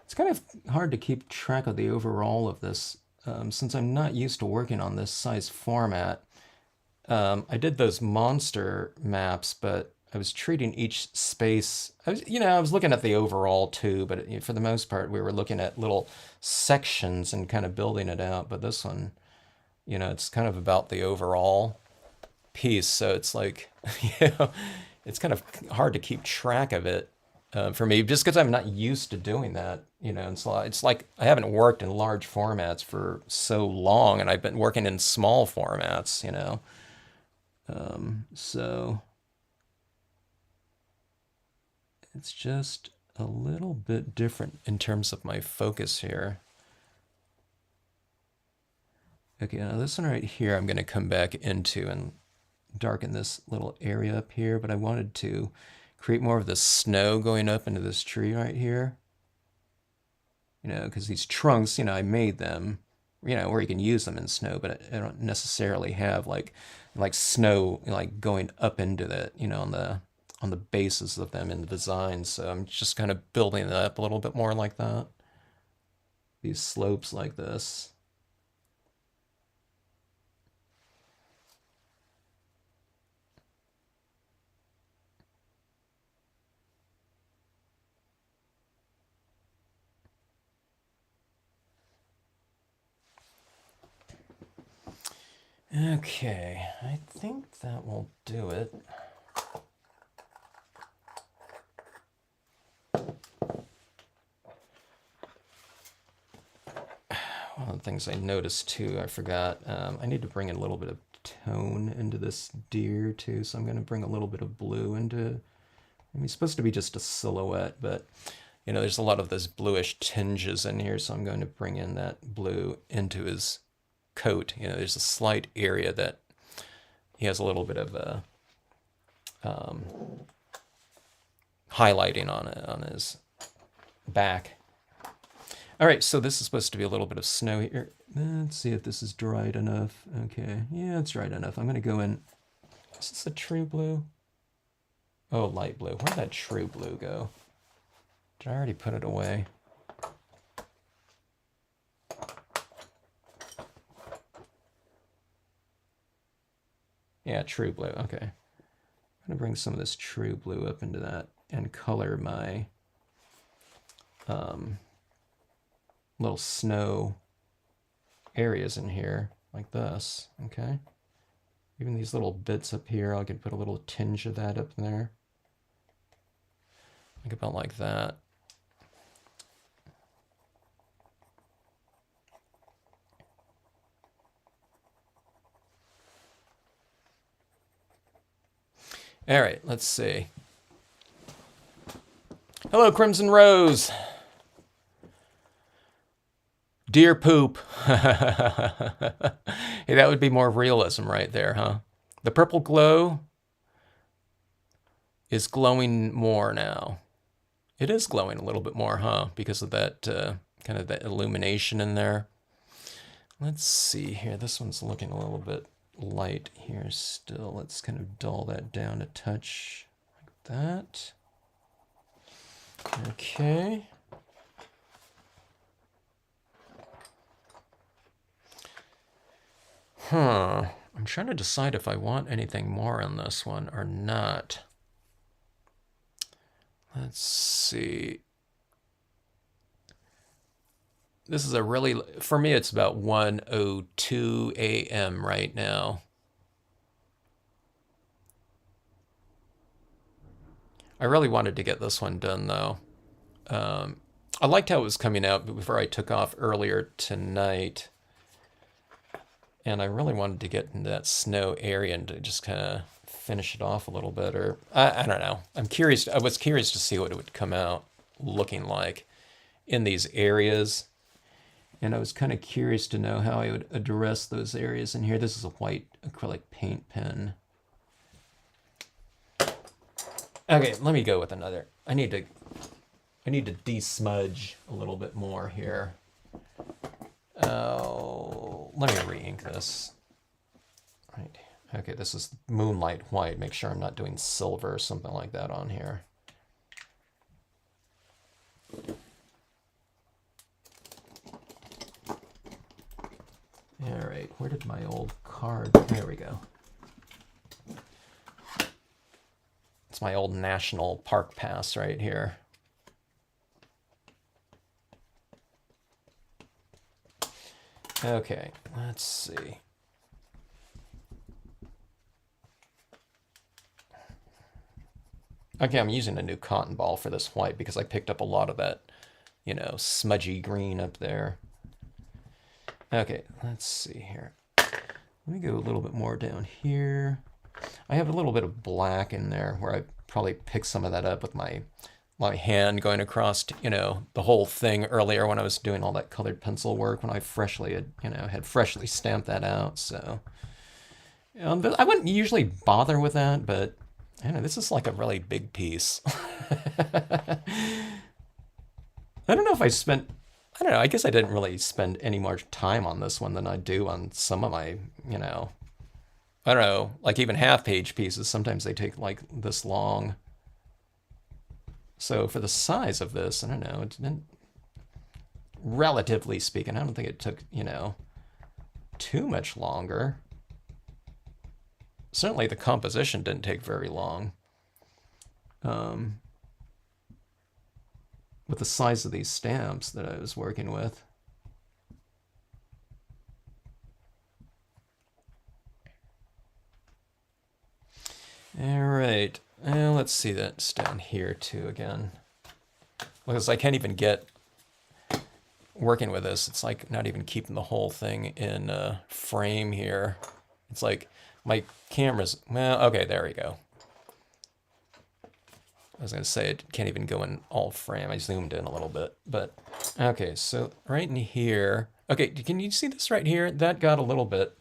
It's kind of hard to keep track of the overall of this since I'm not used to working on this size format. I did those monster maps, but I was treating each space. I was looking at the overall too, but for the most part, we were looking at little sections and kind of building it out. But this one, it's kind of about the overall piece. So it's like, it's kind of hard to keep track of it for me, just because I'm not used to doing that. It's like I haven't worked in large formats for so long, and I've been working in small formats. So it's just a little bit different in terms of my focus here. Okay, now this one right here, I'm going to come back into and darken this little area up here, but I wanted to create more of the snow going up into this tree right here. Because these trunks, I made them, where you can use them in snow, but I don't necessarily have like snow like going up into the, on the bases of them in the design. So I'm just kind of building it up a little bit more like that. These slopes like this. Okay, I think that will do it. One of the things I noticed too, I forgot, I need to bring in a little bit of tone into this deer too, so I'm going to bring a little bit of blue into, I mean, it's supposed to be just a silhouette, but there's a lot of those bluish tinges in here, so I'm going to bring in that blue into his coat. There's a slight area that he has a little bit of a highlighting on his back. All right, so this is supposed to be a little bit of snow here. Let's see if this is dried enough. Okay, yeah, it's dried enough. I'm going to go in. Is this a true blue? Oh, light blue. Where'd that true blue go? Did I already put it away? Yeah, true blue. Okay. I'm going to bring some of this true blue up into that and color my little snow areas in here like this. Okay. Even these little bits up here, I can put a little tinge of that up there. Like about like that. All right, let's see. Hello, Crimson Rose. Deer poop. Hey, that would be more realism right there, huh? The purple glow is glowing more now. It is glowing a little bit more, huh? Because of that kind of that illumination in there. Let's see here. This one's looking a little bit light here still. Let's kind of dull that down a touch like that. Okay. I'm trying to decide if I want anything more on this one or not. Let's see. This is a really, for me, it's about 1:02 a.m. right now. I really wanted to get this one done, though. I liked how it was coming out before I took off earlier tonight. And I really wanted to get into that snow area and to just kind of finish it off a little bit. Or, I don't know. I'm curious. I was curious to see what it would come out looking like in these areas. And I was kind of curious to know how I would address those areas in here. This is a white acrylic paint pen. Okay, let me go with another. I need to de-smudge a little bit more here. Oh, let me re-ink this. Right. Okay, this is Moonlight White. Make sure I'm not doing silver or something like that on here. All right, where did my old card? There we go. It's my old National Park Pass right here. Okay, let's see. Okay, I'm using a new cotton ball for this white because I picked up a lot of that, you know, smudgy green up there. Okay, let's see here. Let me go a little bit more down here. I have a little bit of black in there where I probably picked some of that up with my hand going across, you know, the whole thing earlier when I was doing all that colored pencil work when I freshly had freshly stamped that out. So I wouldn't usually bother with that, but I don't know, this is like a really big piece. I don't know if I spent, I don't know, I guess I didn't really spend any more time on this one than I do on some of my, you know, I don't know, like even half-page pieces. Sometimes they take like this long. So for the size of this, I don't know, it didn't, relatively speaking, I don't think it took, you know, too much longer. Certainly the composition didn't take very long. With the size of these stamps that I was working with. All right, let's see, that's down here too again. Because I can't even get working with this. It's like not even keeping the whole thing in frame here. It's like my camera's, well, okay, there we go. I was going to say it can't even go in all frame. I zoomed in a little bit, but okay, so right in here. Okay, can you see this right here? That got a little bit,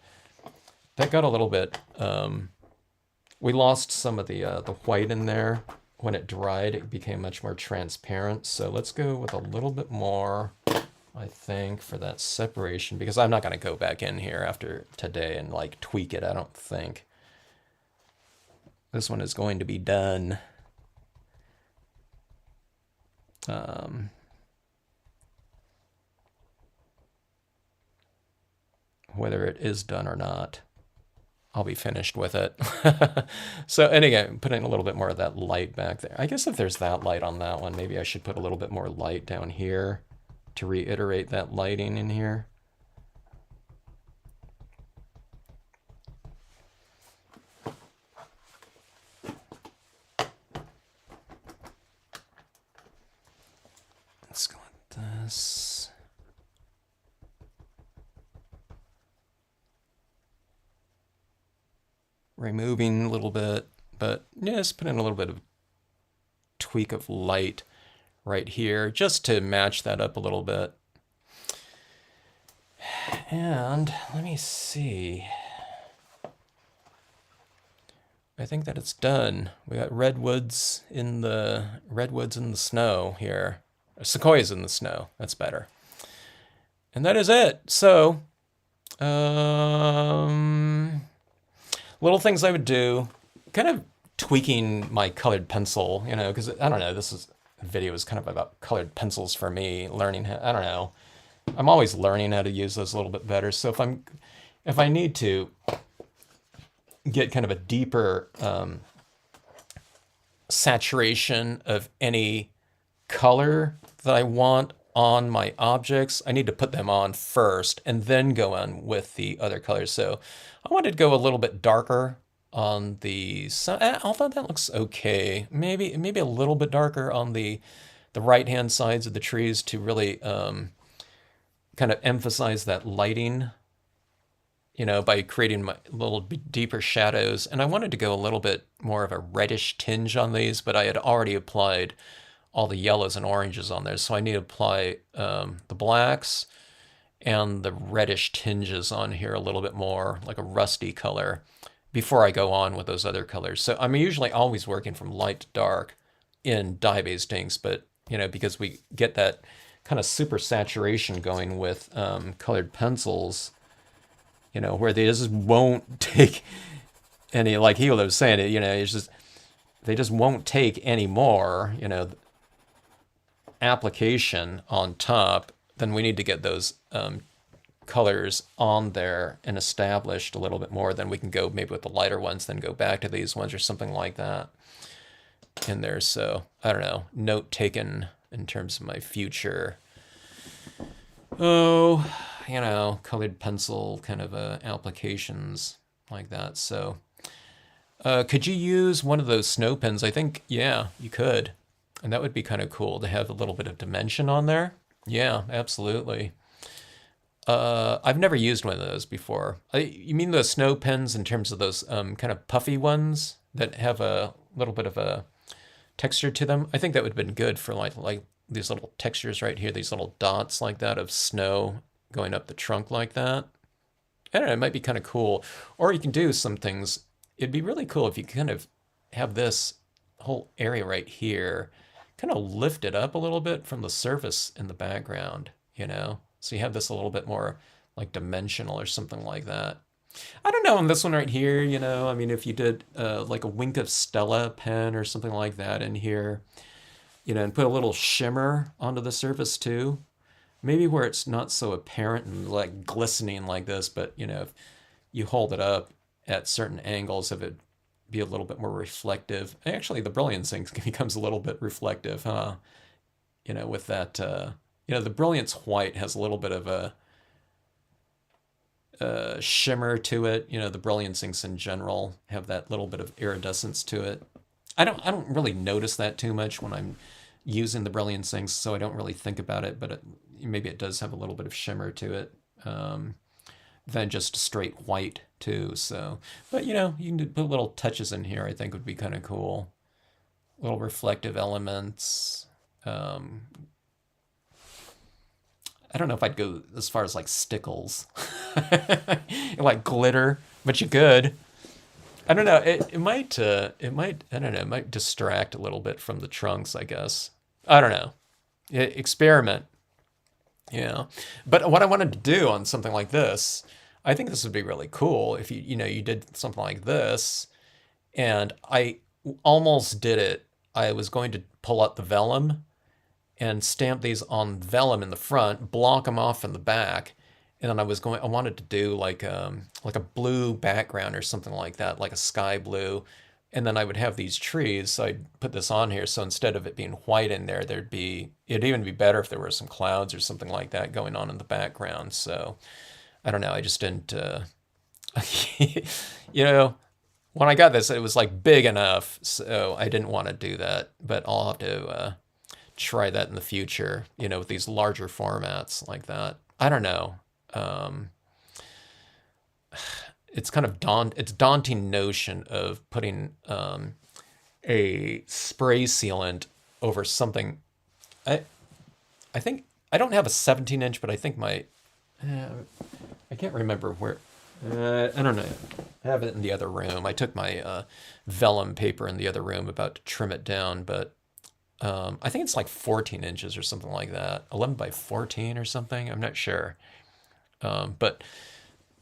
we lost some of the white in there. When it dried, it became much more transparent. So let's go with a little bit more, I think, for that separation, because I'm not going to go back in here after today and like tweak it, I don't think. This one is going to be done. Um, whether it is done or not, I'll be finished with it. So, and again, putting a little bit more of that light back there. I guess if there's that light on that one, maybe I should put a little bit more light down here to reiterate that lighting in here. Let's go with this. Removing a little bit, but yeah, just put in a little bit of tweak of light right here just to match that up a little bit. And let me see. I think that it's done. We got redwoods in the snow here. Sequoias in the snow. That's better. And that is it. So, little things I would do, kind of tweaking my colored pencil, you know, because I don't know, video is kind of about colored pencils for me, learning how, I don't know. I'm always learning how to use those a little bit better. So if I need to get kind of a deeper saturation of any color that I want on my objects, I need to put them on first and then go on with the other colors. So I wanted to go a little bit darker on the side, although that looks okay. Maybe a little bit darker on the right-hand sides of the trees to really kind of emphasize that lighting, you know, by creating my little bit deeper shadows. And I wanted to go a little bit more of a reddish tinge on these, but I had already applied all the yellows and oranges on there. So I need to apply the blacks and the reddish tinges on here a little bit more, like a rusty color, before I go on with those other colors. So I'm usually always working from light to dark in dye-based inks, but, you know, because we get that kind of super saturation going with colored pencils, you know, where they just won't take any, like he was saying it, you know, it's just, they just won't take any more, you know, application on top. Then we need to get those colors on there and established a little bit more. Then we can go maybe with the lighter ones, then go back to these ones or something like that in there. So I don't know, note taken in terms of my future, you know, colored pencil kind of applications like that. So could you use one of those snow pens? I think, yeah, you could. And that would be kind of cool to have a little bit of dimension on there. Yeah, absolutely. I've never used one of those before. You mean those snow pens in terms of those kind of puffy ones that have a little bit of a texture to them? I think that would have been good for like these little textures right here, these little dots like that of snow going up the trunk like that. I don't know, it might be kind of cool. Or you can do some things. It'd be really cool if you kind of have this whole area right here kind of lift it up a little bit from the surface in the background, you know? So you have this a little bit more like dimensional or something like that. I don't know on this one right here, you know, I mean, if you did like a Wink of Stella pen or something like that in here, you know, and put a little shimmer onto the surface too, maybe where it's not so apparent and like glistening like this, but you know, if you hold it up at certain angles, if it be a little bit more reflective. Actually, the Brilliance ink becomes a little bit reflective, huh? You know, with that, you know, the Brilliance white has a little bit of a shimmer to it. You know, the Brilliance inks in general have that little bit of iridescence to it. I don't really notice that too much when I'm using the Brilliance inks, so I don't really think about it, but maybe it does have a little bit of shimmer to it. Than just straight white too. So, but you know, you can put little touches in here. I think would be kind of cool. Little reflective elements. I don't know if I'd go as far as like stickles, like glitter, but you could. I don't know. It might. I don't know. It might distract a little bit from the trunks, I guess. I don't know. Experiment. Yeah. But what I wanted to do on something like this, I think this would be really cool if you know, you did something like this, and I almost did it. I was going to pull out the vellum and stamp these on vellum in the front, block them off in the back, and then I wanted to do like a blue background or something like that, like a sky blue, and then I would have these trees. So I'd put this on here. So instead of it being white in there, it'd even be better if there were some clouds or something like that going on in the background. So I don't know. I just didn't, you know, when I got this, it was like big enough. So I didn't want to do that, but I'll have to try that in the future, with these larger formats like that. I don't know. Um, it's kind of it's daunting notion of putting a spray sealant over something. I I think I don't have a 17-inch, but I think uh, I can't remember where. I don't know. I have it in the other room. I took my vellum paper in the other room about to trim it down, but I think it's like 14 inches or something like that. 11 by 14 or something. I'm not sure. But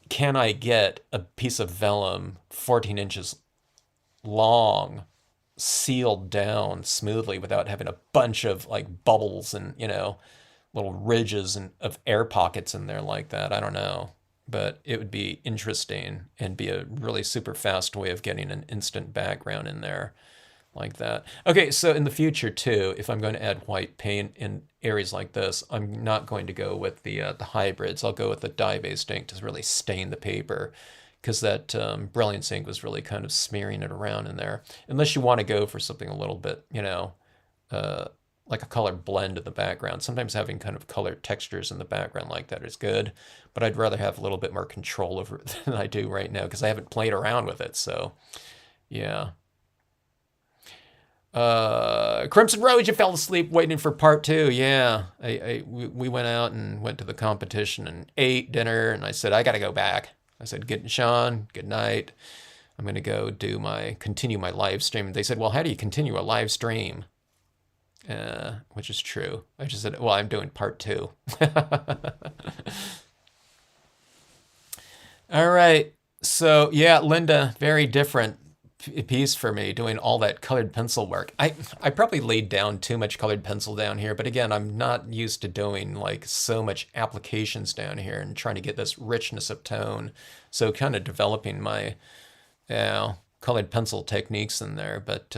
can I get a piece of vellum 14 inches long sealed down smoothly without having a bunch of like bubbles and, little ridges and of air pockets in there like that? I don't know. But it would be interesting and be a really super fast way of getting an instant background in there like that. Okay, so in the future too, if I'm going to add white paint in areas like this, I'm not going to go with the hybrids. I'll go with the dye-based ink to really stain the paper, because that Brilliance ink was really kind of smearing it around in there. Unless you want to go for something a little bit, uh, like a color blend in the background. Sometimes having kind of colored textures in the background like that is good, but I'd rather have a little bit more control over it than I do right now because I haven't played around with it. So, yeah. Crimson Rose, you fell asleep waiting for part two. Yeah, we went out and went to the competition and ate dinner, and I said I got to go back. I said, "Good, Sean. Good night. I'm gonna go continue my live stream." They said, "Well, how do you continue a live stream?" Which is true. I just said, "Well, I'm doing part two." All right. So yeah, Linda, very different piece for me doing all that colored pencil work. I probably laid down too much colored pencil down here, but again, I'm not used to doing like so much applications down here and trying to get this richness of tone. So kind of developing my colored pencil techniques in there. But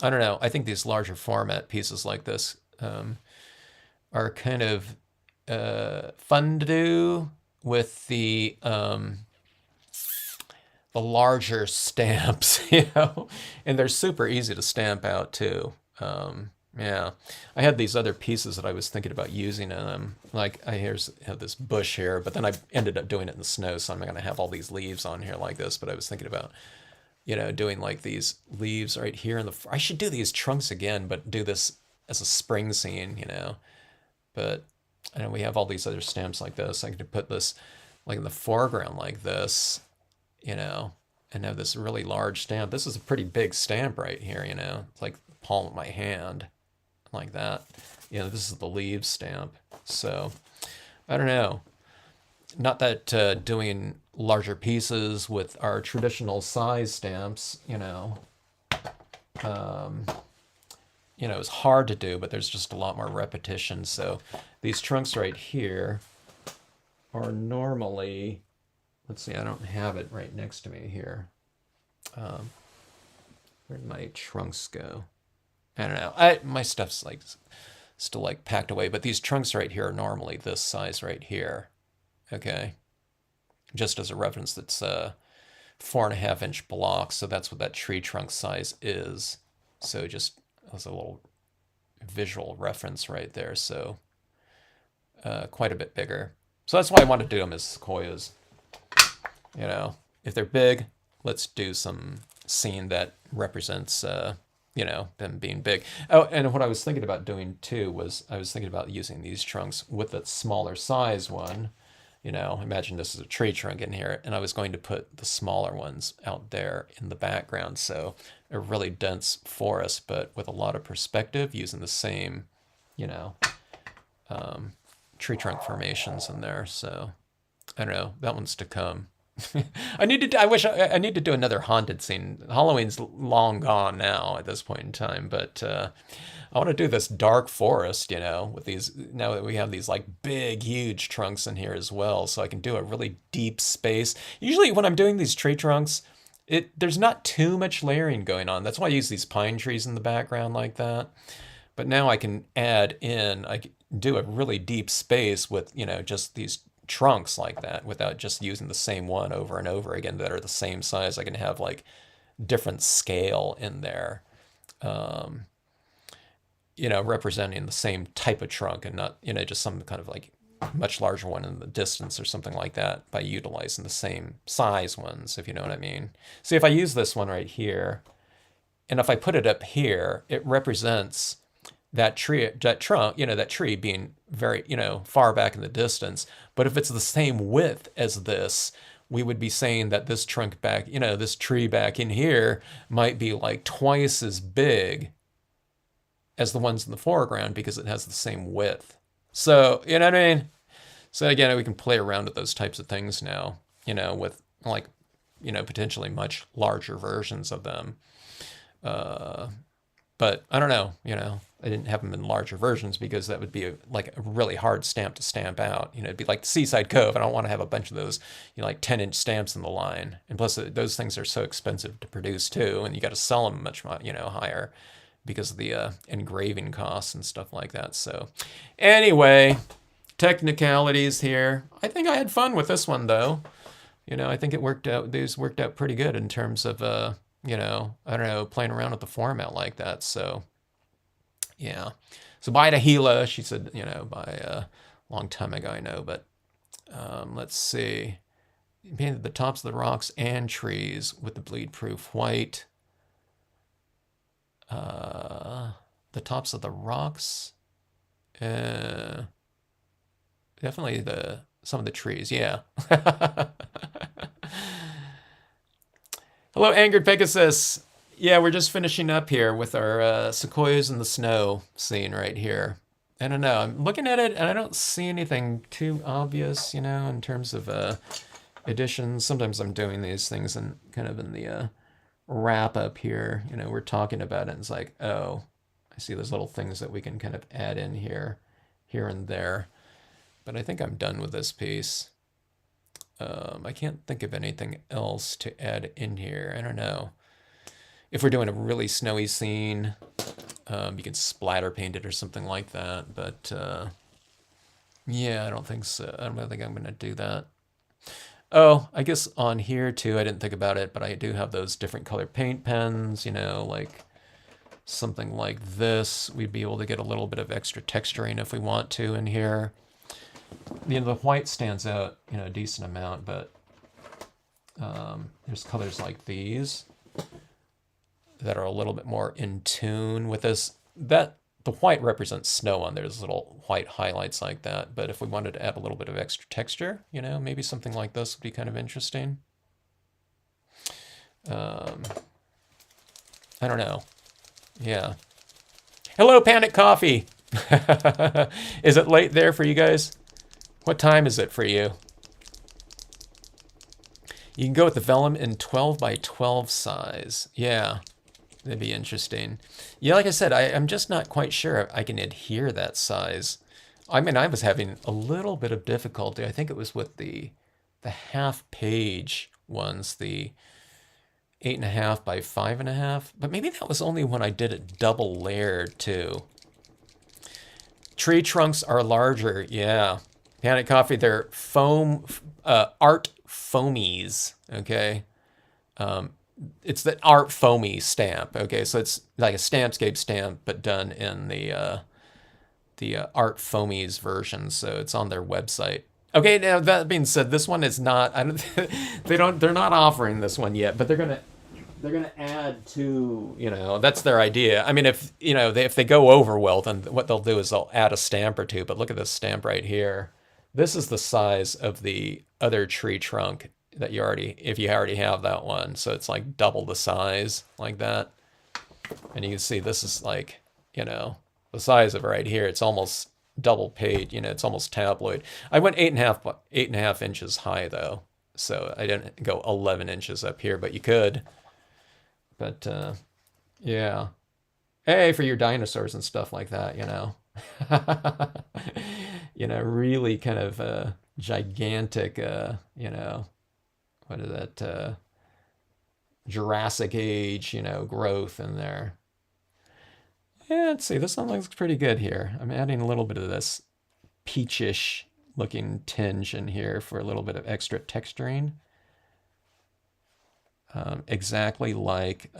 I don't know. I think these larger format pieces like this are kind of fun to do with the larger stamps, and they're super easy to stamp out too. Yeah, I had these other pieces that I was thinking about using in them. Like have this bush here, but then I ended up doing it in the snow, so I'm not gonna have all these leaves on here like this. But I was thinking about, doing like these leaves right here in the. I should do these trunks again, but do this as a spring scene, But I know we have all these other stamps like this. I could put this like in the foreground like this, and have this really large stamp. This is a pretty big stamp right here, It's like the palm of my hand, like that. This is the leaves stamp. So I don't know. Not that doing larger pieces with our traditional size stamps, is hard to do, but there's just a lot more repetition. So these trunks right here are normally, let's see, I don't have it right next to me here. Where'd my trunks go? I don't know. My stuff's like still like packed away, but these trunks right here are normally this size right here. Okay. Just as a reference, that's 4.5-inch blocks, so that's what that tree trunk size is. So just as a little visual reference right there. So quite a bit bigger. So that's why I want to do them as sequoias. If they're big, let's do some scene that represents, them being big. Oh, and what I was thinking about doing too was I was thinking about using these trunks with a smaller size one. Imagine this is a tree trunk in here, and I was going to put the smaller ones out there in the background. So a really dense forest, but with a lot of perspective using the same, tree trunk formations in there. So I don't know, that one's to come. I need to. I wish I need to do another haunted scene. Halloween's long gone now at this point in time, but I want to do this dark forest. With these now that we have these like big, huge trunks in here as well, so I can do a really deep space. Usually, when I'm doing these tree trunks, there's not too much layering going on. That's why I use these pine trees in the background like that. But now I can add in. I can do a really deep space with just these trunks like that without just using the same one over and over again that are the same size. I can have like different scale in there, representing the same type of trunk and not, just some kind of like much larger one in the distance or something like that by utilizing the same size ones, if you know what I mean. See, if I use this one right here, and if I put it up here, it represents that tree, that trunk, that tree being very, far back in the distance. But if it's the same width as this, we would be saying that this trunk back, this tree back in here might be like twice as big as the ones in the foreground because it has the same width. So, you know what I mean? So again, we can play around with those types of things now, with like, potentially much larger versions of them. But I don't know, I didn't have them in larger versions because that would be like a really hard stamp to stamp out. It'd be like the Seaside Cove. I don't want to have a bunch of those, like 10-inch stamps in the line. And plus, those things are so expensive to produce too, and you got to sell them much, higher because of the engraving costs and stuff like that. So, anyway, technicalities here. I think I had fun with this one though. I think it worked out. These worked out pretty good in terms of I don't know, playing around with the format like that. So, yeah. So bye to Gila. She said, by a long time ago, I know. But let's see. Painted the tops of the rocks and trees with the bleed-proof white. The tops of the rocks. Definitely some of the trees, yeah. Hello, Angered Pegasus. Yeah, we're just finishing up here with our Sequoias in the snow scene right here. I don't know. I'm looking at it, and I don't see anything too obvious, in terms of additions. Sometimes I'm doing these things and kind of in the wrap up here. We're talking about it, and it's like, oh, I see those little things that we can kind of add in here and there. But I think I'm done with this piece. I can't think of anything else to add in here. I don't know. If we're doing a really snowy scene, you can splatter paint it or something like that. But yeah, I don't think so. I don't think I'm going to do that. Oh, I guess on here too, I didn't think about it, but I do have those different color paint pens, like something like this. We'd be able to get a little bit of extra texturing if we want to in here. The white stands out, a decent amount, but there's colors like these that are a little bit more in tune with this. The white represents snow on there. There's little white highlights like that. But if we wanted to add a little bit of extra texture, maybe something like this would be kind of interesting. I don't know. Yeah. Hello, Panic Coffee. Is it late there for you guys? What time is it for you? You can go with the vellum in 12 by 12 size. Yeah, that'd be interesting. Yeah, like I said, I'm just not quite sure I can adhere that size. I mean, I was having a little bit of difficulty. I think it was with the half-page ones, the 8.5 by 5.5. But maybe that was only when I did it double layered too. Tree trunks are larger, yeah. Panic Coffee, they're Art Foamies, okay? It's the Art Foamies stamp, okay? So it's like a Stampscape stamp, but done in the Art Foamies version, so it's on their website. Okay, now that being said, this one is not, they're not offering this one yet, but they're gonna add to, that's their idea. I mean, if they go over well, then what they'll do is they'll add a stamp or two. But look at this stamp right here. This is the size of the other tree trunk that if you already have that one. So it's like double the size like that. And you can see this is like, the size of it right here. It's almost double page, it's almost tabloid. I went 8.5 inches high though. So I didn't go 11 inches up here, but you could. But yeah. Hey, for your dinosaurs and stuff like that, you know. You know, really kind of gigantic, you know, what is that? Jurassic age, you know, growth in there. Yeah, let's see. This one looks pretty good here. I'm adding a little bit of this peachish looking tinge in here for a little bit of extra texturing. Exactly like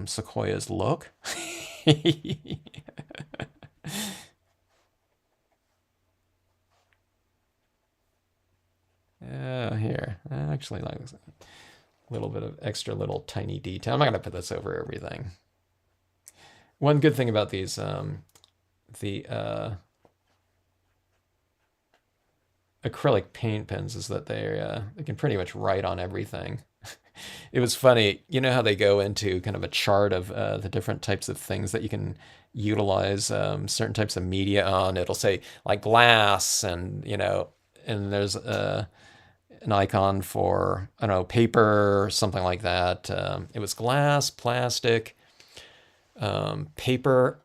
Sequoias look. Here, I actually like a little bit of extra little tiny detail. I'm not going to put this over everything. One good thing about these, the acrylic paint pens is that they can pretty much write on everything. It was funny, you know how they go into kind of a chart of the different types of things that you can utilize certain types of media on. It'll say like glass, and you know, and there's an icon for I don't know paper or something like that. It was glass, plastic, paper.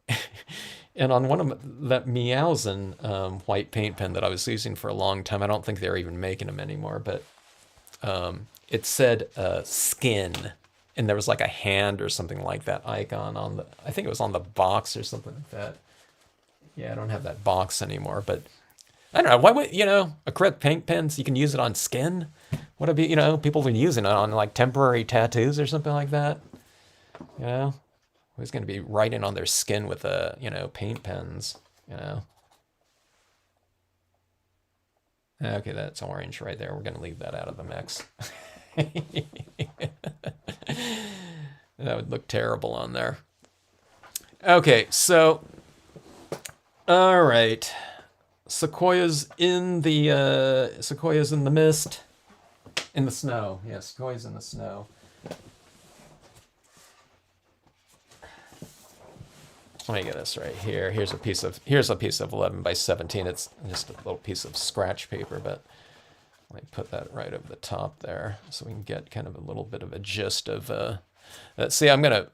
And on one of that Meowsen white paint pen that I was using for a long time, I don't think they're even making them anymore, but it said skin, and there was like a hand or something like that icon on the, I think it was on the box or something like that. Yeah, I don't have that box anymore, but I don't know. Why would, you know, acrylic paint pens, you can use it on skin? What if, you know, people have been using it on like temporary tattoos or something like that? You know? Who's going to be writing on their skin with, you know, paint pens, you know? Okay, that's orange right there. We're going to leave that out of the mix. That would look terrible on there. Okay, so, all right. Sequoias in the mist, in the snow. Yeah, sequoias in the snow. Let me get this right here. Here's a piece of 11 by 17. It's just a little piece of scratch paper, but let me put that right over the top there so we can get kind of a little bit of a gist of see, I'm gonna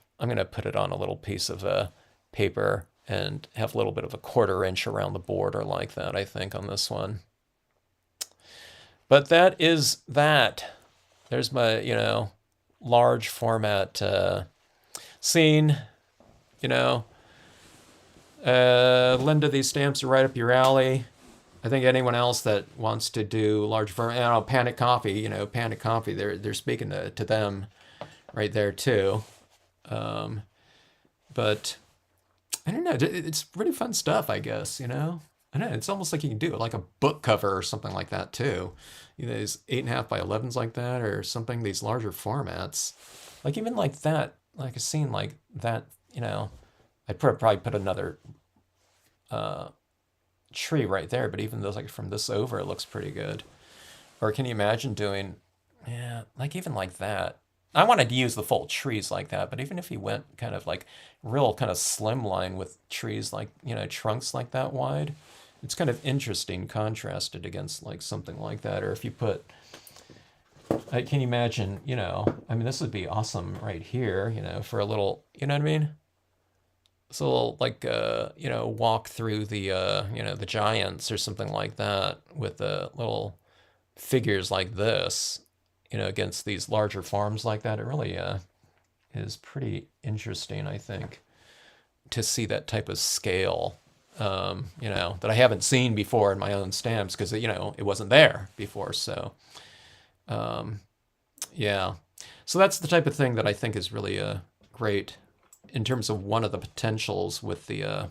put it on a little piece of paper and have a little bit of a 1/4 inch around the border like that, I think, on this one. But that is that. There's my, you know, large format scene, you know. Linda, these stamps are right up your alley. I think anyone else that wants to do large format, you know, Panic Coffee, you know, Panic Coffee, they're speaking to them right there too. But I don't know. It's pretty fun stuff, I guess, you know? I don't know. It's almost like you can do it like a book cover or something like that, too. You know, these 8.5 by 11s like that or something, these larger formats. Like, even like that, like a scene like that, you know, I'd probably put another tree right there, but even though, like, from this over, it looks pretty good. Or can you imagine doing, yeah, like even like that? I wanted to use the full trees like that, but even if you went kind of like real kind of slimline with trees like, you know, trunks like that wide, it's kind of interesting contrasted against like something like that. Or if you put, can you imagine, you know, I mean, this would be awesome right here, you know, for a little, you know what I mean? So a little like, you know, walk through the, you know, the giants or something like that with little figures like this, you know, against these larger farms like that. It really is pretty interesting, I think, to see that type of scale, you know, that I haven't seen before in my own stamps because, you know, it wasn't there before. So, yeah. So that's the type of thing that I think is really great in terms of one of the potentials with the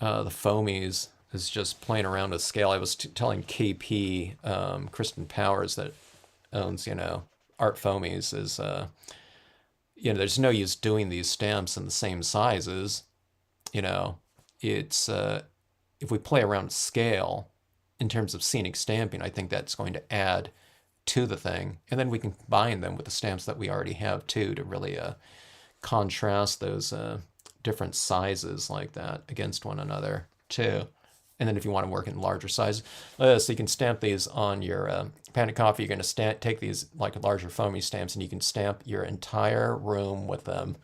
foamies is just playing around with scale. I was telling KP, Kristen Powers, that owns, you know, Art Foamies, is, you know, there's no use doing these stamps in the same sizes. You know, it's, if we play around scale in terms of scenic stamping, I think that's going to add to the thing. And then we can combine them with the stamps that we already have too to really contrast those different sizes like that against one another too. And then if you want to work in larger size, so you can stamp these on your pan of coffee. You're going to take these like larger foamy stamps, and you can stamp your entire room with them.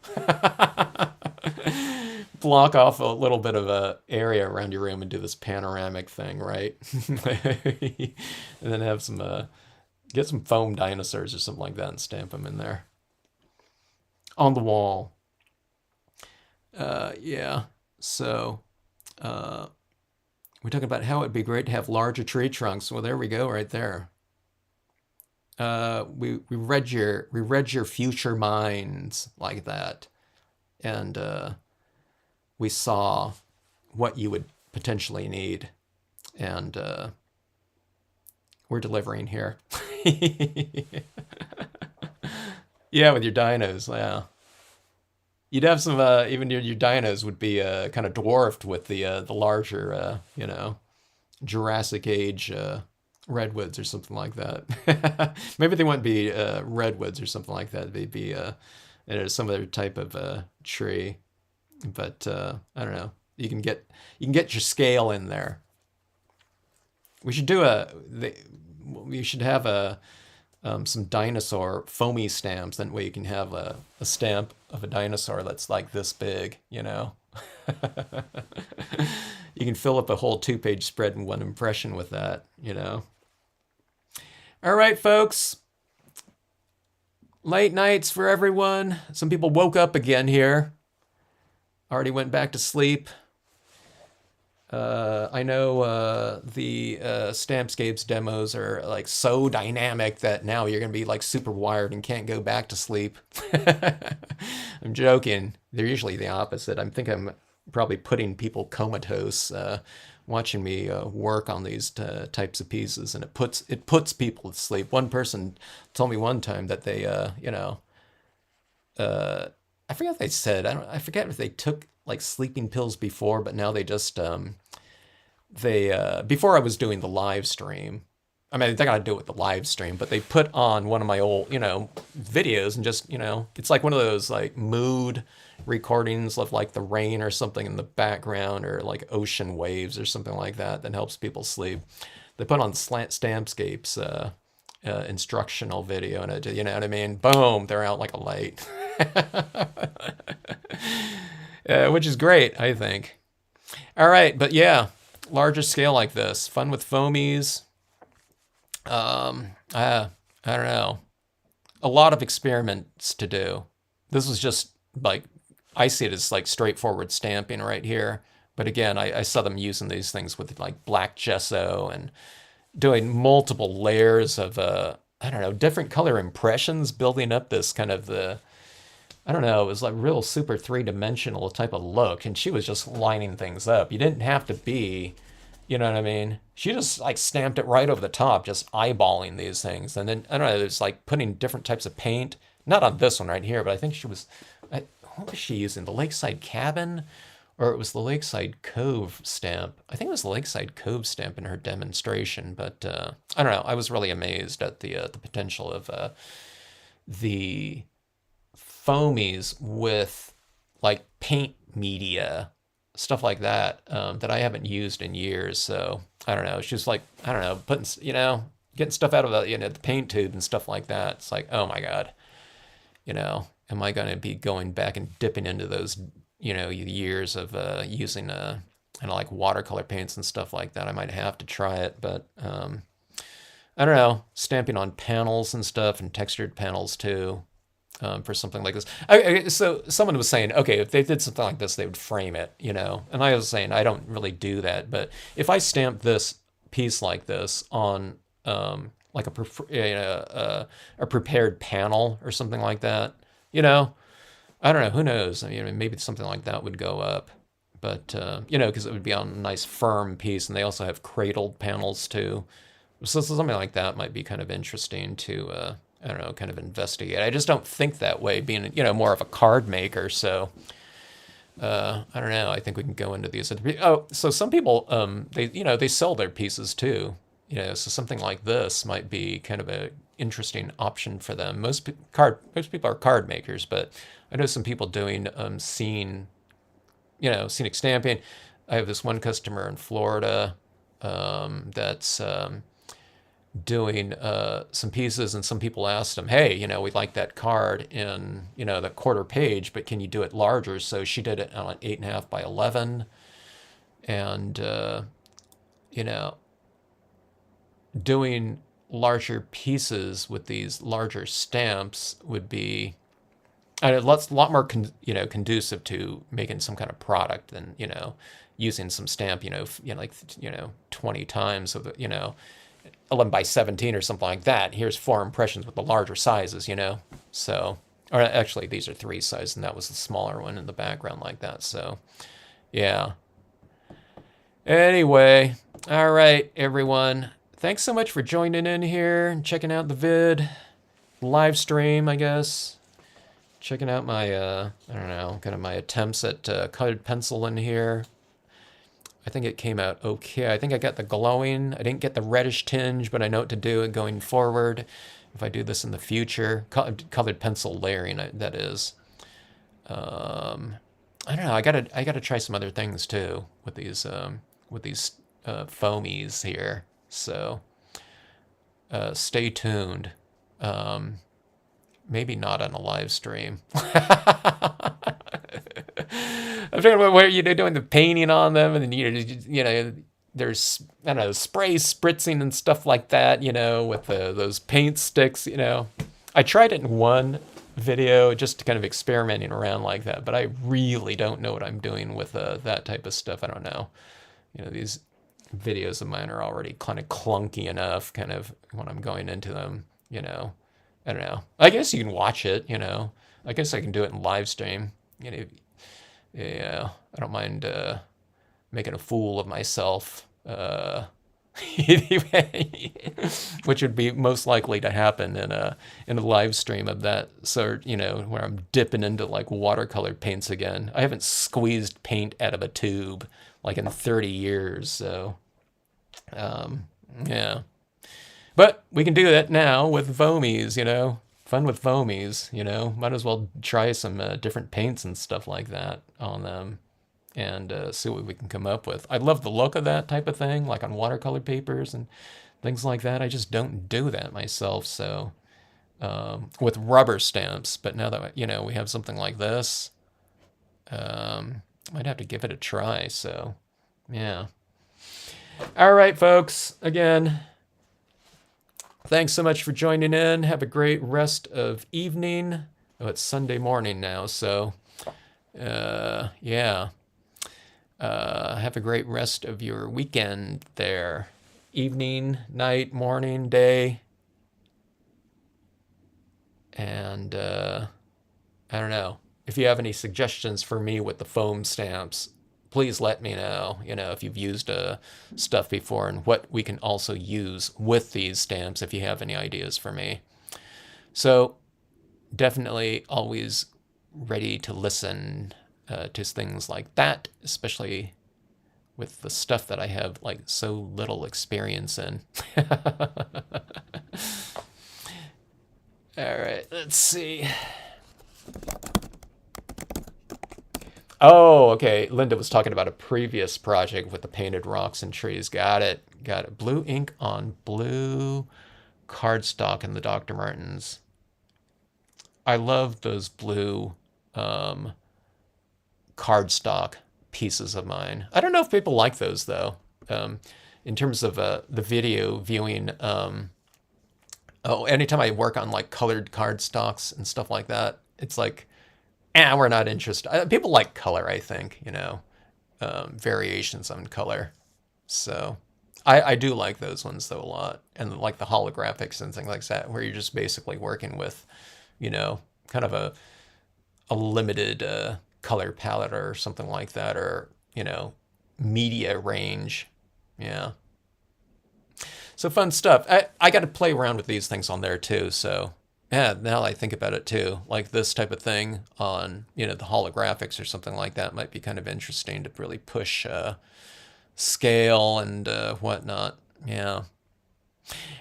Block off a little bit of a area around your room and do this panoramic thing, right? And then have some get some foam dinosaurs or something like that and stamp them in there on the wall. Yeah. So we're talking about how it'd be great to have larger tree trunks. Well, there we go, right there. We read your future minds like that, and we saw what you would potentially need, and we're delivering here. Yeah, with your dinos, yeah. You'd have some even your dinos would be kind of dwarfed with the larger Jurassic Age redwoods or something like that. Maybe they wouldn't be redwoods or something like that. They'd be some other type of tree. But I don't know. You can get your scale in there. We should we should have some dinosaur foamy stamps. That way you can have a stamp of a dinosaur that's like this big, you know. You can fill up a whole 2-page spread in one impression with that, you know. All right, folks. Late nights for everyone. Some people woke up again here. Already went back to sleep. I know the Stampscapes demos are like so dynamic that now you're gonna be like super wired and can't go back to sleep. I'm joking. They're usually the opposite. I think I'm probably putting people comatose watching me work on these types of pieces, and it puts people to sleep. One person told me one time that they I forget what they said. I forget if they took like sleeping pills before, but now they just before I was doing the live stream. I mean, they gotta do it with the live stream, but they put on one of my old, videos and just, it's like one of those like mood recordings of like the rain or something in the background, or like ocean waves or something like that helps people sleep. They put on Stampscapes instructional video, and it, you know what I mean? Boom, they're out like a light. Which is great, I think. All right, but yeah, larger scale like this, fun with foamies. I don't know, a lot of experiments to do. This was just like, I see it as like straightforward stamping right here. But again, I saw them using these things with like black gesso and doing multiple layers of, I don't know, different color impressions, building up this kind of I don't know, it was like real super three-dimensional type of look. And she was just lining things up. You didn't have to be, you know what I mean? She just like stamped it right over the top, just eyeballing these things. And then, I don't know, it's like putting different types of paint. Not on this one right here, but I think she was, what was she using? The Lakeside Cabin? Or it was the Lakeside Cove stamp. I think it was the Lakeside Cove stamp in her demonstration. But I don't know, I was really amazed at the potential of the foamies with like paint media, stuff like that, that I haven't used in years. So I don't know. It's just like, I don't know, putting, getting stuff out of the paint tube and stuff like that. It's like, oh my God, am I going to be going back and dipping into those, years of using like watercolor paints and stuff like that? I might have to try it, but I don't know, stamping on panels and stuff, and textured panels too. For something like this. So someone was saying, okay, if they did something like this, they would frame it, And I was saying, I don't really do that. But if I stamp this piece like this on like a prepared panel or something like that, I don't know, who knows? I mean, maybe something like that would go up. But, because it would be on a nice firm piece. And they also have cradled panels too. So something like that might be kind of interesting to I don't know, kind of investigate. I just don't think that way, being, more of a card maker. So, I don't know. I think we can go into these. Oh, so some people, they sell their pieces too. So something like this might be kind of a interesting option for them. Most people are card makers, but I know some people doing scenic stamping. I have this one customer in Florida that's doing some pieces, and some people asked him, hey, we like that card in, the quarter page, but can you do it larger? So she did it on 8.5 by 11. And, you know, doing larger pieces with these larger stamps would be, and it's a lot more, conducive to making some kind of product than, using some stamp, like, 20 times of, 11 by 17 or something like that. Here's 4 impressions with the larger sizes, So, or actually these are 3 sizes, and that was the smaller one in the background like that. So, yeah. Anyway, all right, everyone. Thanks so much for joining in here and checking out the live stream, I guess. Checking out my, I don't know, kind of my attempts at colored pencil in here. I think it came out okay. I think I got the glowing. I didn't get the reddish tinge, but I know what to do going forward if I do this in the future. Colored pencil layering, that is. I don't know. I gotta try some other things too with these foamies here. So stay tuned. Maybe not on a live stream. I'm talking about where you're doing the painting on them, and then there's, I don't know, spray spritzing and stuff like that. With those paint sticks. I tried it in one video, just kind of experimenting around like that, but I really don't know what I'm doing with that type of stuff. I don't know. These videos of mine are already kind of clunky enough, kind of when I'm going into them. I don't know. I guess you can watch it. I guess I can do it in live stream. Yeah, I don't mind making a fool of myself. Anyway, which would be most likely to happen in a live stream of that sort. Where I'm dipping into like watercolor paints again. I haven't squeezed paint out of a tube like in 30 years. So, yeah. But we can do that now with foamies. Fun with foamies, might as well try some different paints and stuff like that on them and see what we can come up with. I love the look of that type of thing, like on watercolor papers and things like that. I just don't do that myself. So with rubber stamps, but now that, we have something like this, might have to give it a try. So, yeah. All right, folks, again, thanks so much for joining in. Have a great rest of evening. Oh, it's Sunday morning now, so yeah. Have a great rest of your weekend there. Evening, night, morning, day. And I don't know. If you have any suggestions for me with the foam stamps, please let me know, if you've used stuff before and what we can also use with these stamps, if you have any ideas for me. So definitely always ready to listen to things like that, especially with the stuff that I have like so little experience in. All right, let's see. Oh, okay. Linda was talking about a previous project with the painted rocks and trees. Got it. Got it. Blue ink on blue cardstock in the Dr. Martens. I love those blue cardstock pieces of mine. I don't know if people like those, though. In terms of the video viewing, anytime I work on like colored cardstocks and stuff like that, it's like, we're not interested. People like color, I think, variations on color. So I do like those ones, though, a lot. And like the holographics and things like that, where you're just basically working with, kind of a limited color palette or something like that, or, media range. Yeah. So fun stuff. I got to play around with these things on there, too, so... Yeah, now I think about it too, like this type of thing on, the holographics or something like that might be kind of interesting to really push scale and whatnot. Yeah.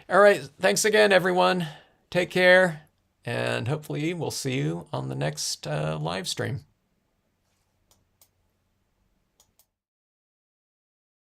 All right. Thanks again, everyone. Take care. And hopefully we'll see you on the next live stream.